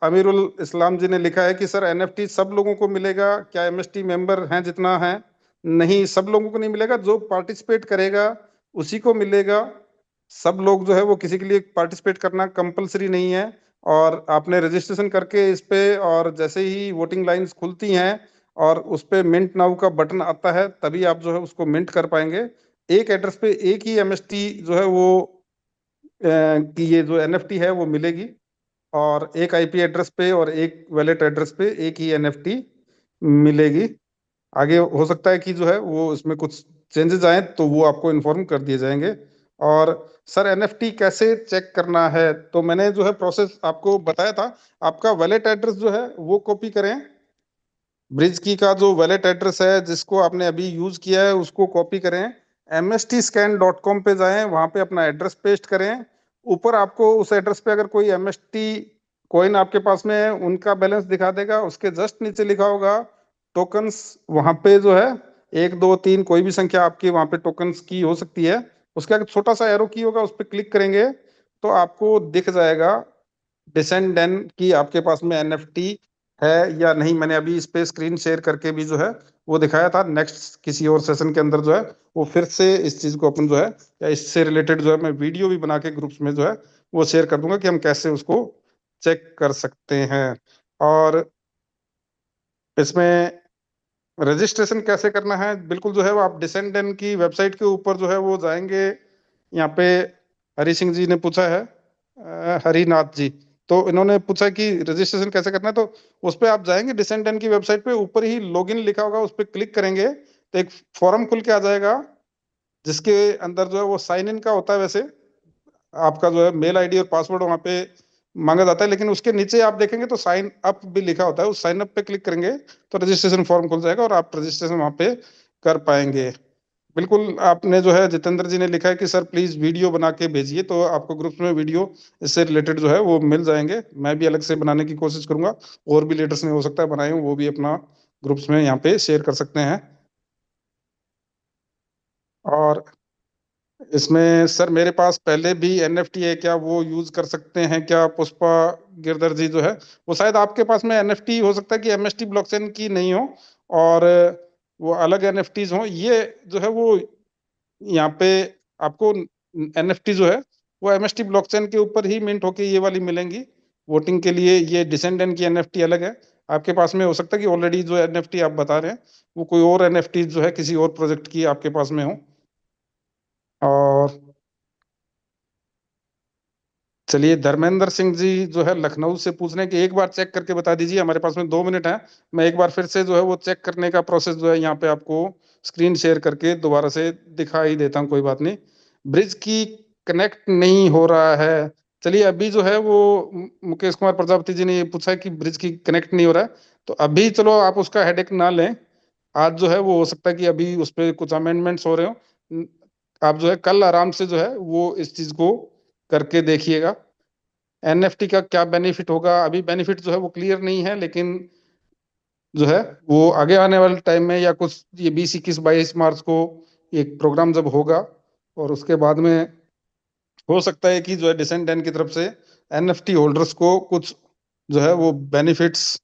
अमीरुल इस्लाम जी ने लिखा है कि सर एनएफटी सब लोगों को मिलेगा क्या, एमएसटी मेंबर हैं जितना है? नहीं, सब लोगों को नहीं मिलेगा, जो पार्टिसिपेट करेगा उसी को मिलेगा। सब लोग जो है वो किसी के लिए पार्टिसिपेट करना कंपलसरी नहीं है। और आपने रजिस्ट्रेशन करके इस पे, और जैसे ही वोटिंग लाइंस खुलती हैं और उस पे मिंट नाउ का बटन आता है तभी आप जो है उसको मिंट कर पाएंगे। एक एड्रेस पे एक ही एमएसटी जो है वो कि ये जो एनएफटी है वो मिलेगी, और एक आईपी एड्रेस पे और एक वैलेट एड्रेस पे एक ही एनएफटी मिलेगी। आगे हो सकता है कि जो है वो इसमें कुछ चेंजेस आए तो वो आपको इन्फॉर्म कर दिए जाएंगे। और सर एनएफटी कैसे चेक करना है, तो मैंने जो है प्रोसेस आपको बताया था। आपका वैलेट एड्रेस जो है वो कॉपी करें, ब्रिज की का जो वैलेट एड्रेस है जिसको आपने अभी यूज किया है उसको कॉपी करें, mstscan.com पे जाएं, वहां पे अपना एड्रेस पेस्ट करें। ऊपर आपको उस एड्रेस पे अगर कोई एमएसटी कॉइन आपके पास में है उनका बैलेंस दिखा देगा, उसके जस्ट नीचे लिखा होगा टोकन्स। वहां पे जो है 1 2 3 कोई भी संख्या आपकी वहां पे टोकन्स की हो सकती है, उसके आगे छोटा सा एरो की होगा उस पर क्लिक करेंगे तो आपको दिख जाएगा डिसेंडेंट की आपके पास में एनएफटी है या नहीं। मैंने अभी इस पे स्क्रीन शेयर करके भी जो है वो दिखाया था। नेक्स्ट किसी और सेशन के अंदर जो है वो फिर से इस चीज को अपन जो है या इससे रिलेटेड जो है मैं वीडियो भी बना के ग्रुप्स में जो है वो शेयर कर दूंगा कि हम कैसे उसको चेक कर सकते हैं। और इसमें रजिस्ट्रेशन कैसे करना है, बिल्कुल जो है वो आप डिसेंडेंट की वेबसाइट के ऊपर जो है वो जाएंगे। यहाँ पे हरी सिंह जी ने पूछा है, हरिनाथ जी, तो इन्होंने पूछा कि रजिस्ट्रेशन कैसे करना है। तो उस पर आप जाएंगे डिसेंडेंट की वेबसाइट पे, ऊपर ही लॉगिन लिखा होगा, उस पर क्लिक करेंगे तो एक फॉर्म खुल के आ जाएगा जिसके अंदर जो है वो साइन इन का होता है। वैसे आपका जो है मेल आईडी और पासवर्ड वहां पे मांगा जाता है, लेकिन उसके नीचे आप देखेंगे तो साइन अप भी लिखा होता है, उस साइन अप पे क्लिक करेंगे तो रजिस्ट्रेशन फॉर्म खुल जाएगा और आप रजिस्ट्रेशन वहां पे कर पाएंगे। बिल्कुल, आपने जो है जितेंद्र जी ने लिखा है कि सर प्लीज वीडियो बना के भेजिए, तो आपको ग्रुप्स में वीडियो इससे रिलेटेड जो है वो मिल जाएंगे। मैं भी अलग से बनाने की कोशिश करूंगा, और भी लीडर्स ने हो सकता है बनाए हों, वो भी अपना ग्रुप्स में यहाँ पे शेयर कर सकते हैं। और इसमें सर मेरे पास पहले भी एनएफटी है, क्या वो यूज कर सकते हैं क्या? पुष्पा गिरधर जी जो है, वो शायद आपके पास में एनएफटी हो सकता है कि एमएसटी ब्लॉकचेन की नहीं हो, और वो अलग एनएफटीज हो। ये जो है वो यहाँ पे आपको एनएफटी जो है वो एमएसटी ब्लॉकचेन के ऊपर ही मिंट होके ये वाली मिलेंगी वोटिंग के लिए। ये डिसेंडेंट की एनएफटी अलग है। आपके पास में हो सकता है कि ऑलरेडी जो एनएफटी आप बता रहे हैं वो कोई और एनएफटी जो है किसी और प्रोजेक्ट की आपके पास में हो। और चलिए, धर्मेंद्र सिंह जी जो है लखनऊ से पूछ रहे हैं कि एक बार चेक करके बता दीजिए। हमारे पास में 2 मिनट है, मैं एक बार फिर से जो है वो चेक करने का प्रोसेस जो है यहाँ पे आपको स्क्रीन शेयर करके दोबारा से दिखाई देता हूँ। कोई बात नहीं, ब्रिज की कनेक्ट नहीं हो रहा है। चलिए, अभी जो है वो मुकेश कुमार प्रजापति जी ने ये पूछा है कि ब्रिज की कनेक्ट नहीं हो रहा है, तो अभी चलो आप उसका हेडेक ना लें। आज जो है वो हो सकता है कि अभी उस पर कुछ अमेंडमेंट्स हो रहे हो। आप जो है कल आराम से जो है वो इस चीज को करके देखिएगा। एनएफटी का क्या बेनिफिट होगा, अभी बेनिफिट जो है वो क्लियर नहीं है, लेकिन जो है वो आगे आने वाले टाइम में, या कुछ ये 20, 21, 22 मार्च को एक प्रोग्राम जब होगा, और उसके बाद में हो सकता है कि जो है डिसेंडेंट की तरफ से एनएफटी होल्डर्स को कुछ जो है वो बेनिफिट्स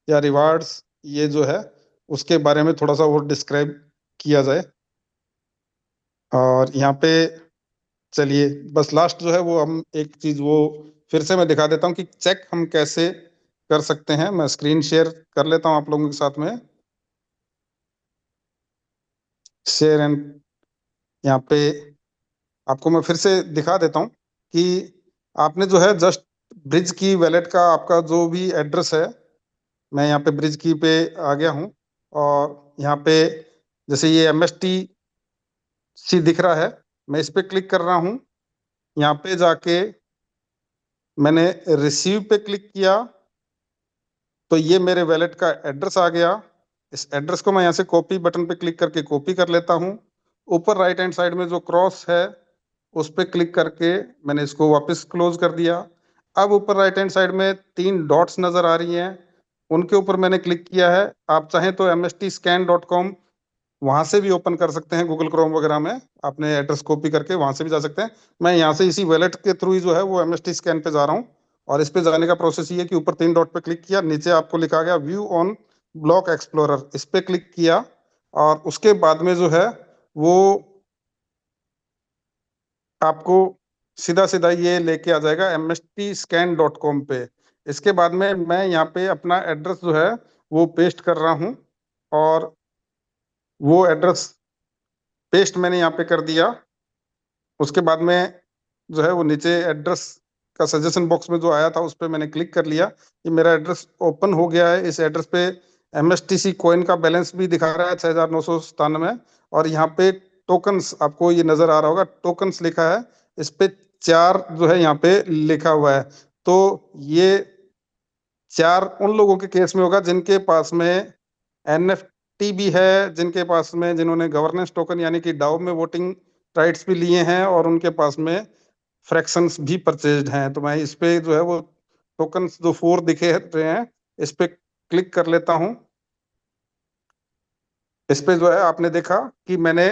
या रिवार्ड्स ये जो है उसके बारे में थोड़ा सा और डिस्क्राइब किया जाए। और यहाँ पे चलिए बस लास्ट जो है वो हम एक चीज वो फिर से मैं दिखा देता हूँ कि चेक हम कैसे कर सकते हैं। मैं स्क्रीन शेयर कर लेता हूँ आप लोगों के साथ में, शेयर एंड यहाँ पे आपको मैं फिर से दिखा देता हूँ कि आपने जो है जस्ट ब्रिज की वैलेट का आपका जो भी एड्रेस है, मैं यहाँ पे ब्रिज की पे आ गया हूँ, और यहाँ पे जैसे ये एमएसटी सी दिख रहा है, मैं इस पे क्लिक कर रहा हूँ। यहाँ पे जाके मैंने रिसीव पे क्लिक किया, तो ये मेरे वैलेट का एड्रेस आ गया। इस एड्रेस को मैं यहाँ से कॉपी बटन पे क्लिक करके कॉपी कर लेता हूँ। ऊपर राइट हैंड साइड में जो क्रॉस है उस पे क्लिक करके मैंने इसको वापस क्लोज कर दिया। अब ऊपर राइट हैंड साइड में 3 डॉट्स नजर आ रही हैं, उनके ऊपर मैंने क्लिक किया है। आप चाहें तो mstscan.com वहां से भी ओपन कर सकते हैं, गूगल क्रोम वगैरह में आपने एड्रेस कॉपी करके वहां से भी जा सकते हैं। मैं यहाँ से इसी वैलेट के थ्रू ही जो है वो एमएसटी स्कैन पे जा रहा हूँ। और इस पे जाने का प्रोसेस ये है कि ऊपर 3 डॉट पे क्लिक किया, नीचे आपको लिखा गया व्यू ऑन ब्लॉक एक्सप्लोरर, इस पे क्लिक किया, और उसके बाद में जो है वो आपको सीधा सीधा ये लेके आ जाएगा mstscan.com पे। इसके बाद में मैं यहाँ पे अपना एड्रेस जो है वो पेस्ट कर रहा हूँ, और वो एड्रेस पेस्ट मैंने यहाँ पे कर दिया। उसके बाद में जो है वो नीचे एड्रेस का सजेशन बॉक्स में जो आया था उस पर मैंने क्लिक कर लिया। ये मेरा एड्रेस ओपन हो गया है। इस एड्रेस पे एमएसटीसी कॉइन का बैलेंस भी दिखा रहा है 6,997, और यहाँ पे टोकन्स आपको ये नजर आ रहा होगा, टोकन्स लिखा है, इस पे 4 जो है यहाँ पे लिखा हुआ है। तो ये 4 उन लोगों के केस में होगा जिनके पास में एनएफटी भी है, जिनके पास में जिन्होंने गवर्नेंस टोकन यानी कि डाउ में वोटिंग राइट्स भी लिए हैं, और उनके पास में फ्रैक्शंस भी परचेज्ड हैं। तो मैं इस पे जो है वो टोकन्स जो 4 दिखे रहे हैं इस पे क्लिक कर लेता हूं। इस पे जो है आपने देखा कि मैंने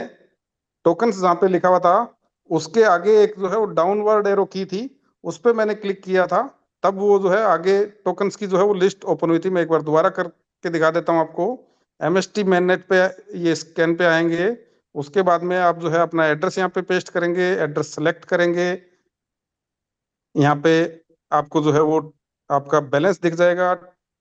टोकन्स जहाँ पे लिखा हुआ था उसके आगे एक जो है वो डाउनवर्ड एरो की थी, उस पे मैंने क्लिक किया था, तब वो जो है आगे टोकन्स की जो है वो लिस्ट ओपन हुई थी। मैं एक बार दोबारा करके दिखा देता हूँ आपको। एमएसटी मैननेट पे ये स्कैन पे आएंगे, उसके बाद में आप जो है अपना एड्रेस यहाँ पे पेस्ट करेंगे, एड्रेस सेलेक्ट करेंगे, यहाँ पे आपको जो है वो आपका बैलेंस दिख जाएगा।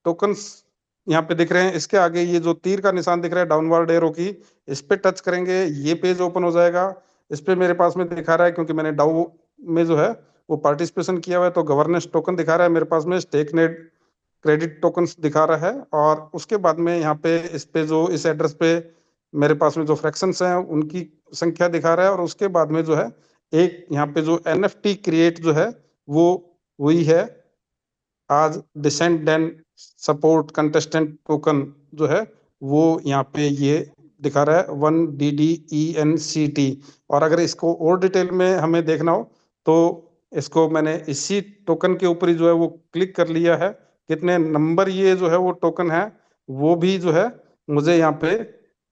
टोकन्स यहाँ पे दिख रहे हैं, इसके आगे ये जो तीर का निशान दिख रहा है डाउनवर्ड एरो की, इस पे टच करेंगे, ये पेज ओपन हो जाएगा। इस पे मेरे पास में दिखा रहा है, क्योंकि मैंने डाउ में जो है वो पार्टिसिपेशन किया हुआ है, तो गवर्नेंस टोकन दिखा रहा है मेरे पास में, स्टेक नेट क्रेडिट टोकन्स दिखा रहा है। और उसके बाद में यहाँ पे इस पे जो इस एड्रेस पे मेरे पास में जो फ्रैक्शंस हैं उनकी संख्या दिखा रहा है। और उसके बाद में जो है एक यहाँ पे जो एनएफटी क्रिएट जो है वो हुई है आज, डिसेंडेंट सपोर्ट कंटेस्टेंट टोकन जो है वो यहाँ पे ये दिखा रहा है 1DDENCT। और अगर इसको और डिटेल में हमें देखना हो तो इसको मैंने इसी टोकन के ऊपर ही जो है वो क्लिक कर लिया है। कितने नंबर ये जो है वो टोकन है वो भी जो है मुझे यहाँ पे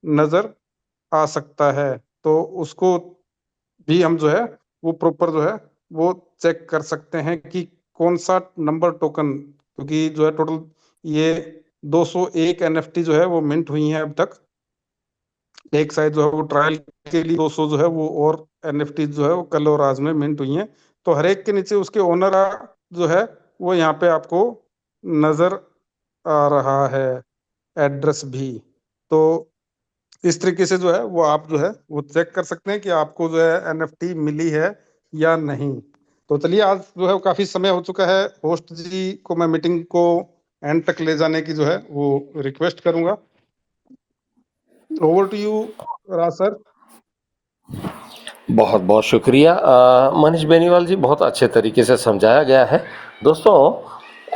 नजर आ सकता है, तो उसको भी हम जो है वो प्रॉपर जो है वो चेक कर सकते हैं कि कौन सा नंबर टोकन, क्योंकि जो है टोटल ये 201 NFT जो है वो मिंट हुई हैं अब तक। एक साइड जो है वो ट्रायल के लिए 200 जो है वो और NFT जो है वो कल और आज में मिंट हुई हैं। तो हर एक के नीचे उसके ओनर जो है वो यहाँ पे आपको नजर आ रहा है, एड्रेस भी। तो इस तरीके से जो है वो आप जो है वो चेक कर सकते हैं कि आपको जो है NFT मिली है या नहीं। तो चलिए, आज जो है वो काफी समय हो चुका है, होस्ट जी को मैं मीटिंग को एंड तक ले जाने की जो है वो रिक्वेस्ट करूंगा। Over to you Raj sir. बहुत बहुत शुक्रिया मनीष बेनीवाल जी, बहुत अच्छे तरीके से समझाया गया है। दोस्तों,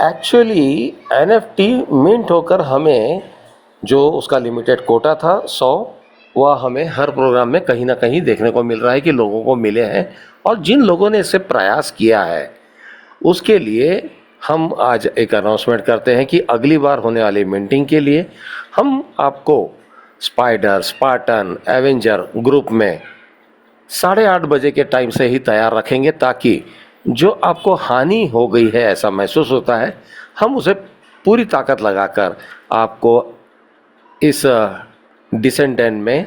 एक्चुअली NFT मिंट होकर हमें जो उसका लिमिटेड कोटा था 100, वह हमें हर प्रोग्राम में कहीं ना कहीं देखने को मिल रहा है कि लोगों को मिले हैं। और जिन लोगों ने इससे प्रयास किया है उसके लिए हम आज एक अनाउंसमेंट करते हैं कि अगली बार होने वाली मिंटिंग के लिए हम आपको स्पाइडर, स्पार्टन, एवेंजर ग्रुप में 8:30 बजे के टाइम से ही तैयार रखेंगे, ताकि जो आपको हानि हो गई है ऐसा महसूस होता है, हम उसे पूरी ताकत लगाकर आपको इस डिसेंडेंट में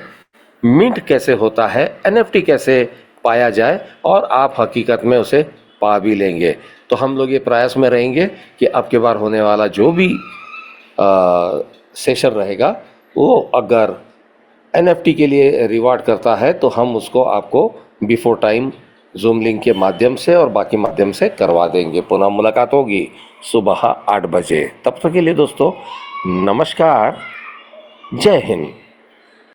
मिंट कैसे होता है, NFT कैसे पाया जाए और आप हकीकत में उसे पा भी लेंगे। तो हम लोग ये प्रयास में रहेंगे कि अब के बार होने वाला जो भी सेशन रहेगा वो अगर NFT के लिए रिवार्ड करता है तो हम उसको आपको बिफोर टाइम जूम लिंक के माध्यम से और बाकी माध्यम से करवा देंगे। पुनः मुलाकात होगी सुबह 8 बजे। तब तक के लिए दोस्तों नमस्कार, जय हिंद।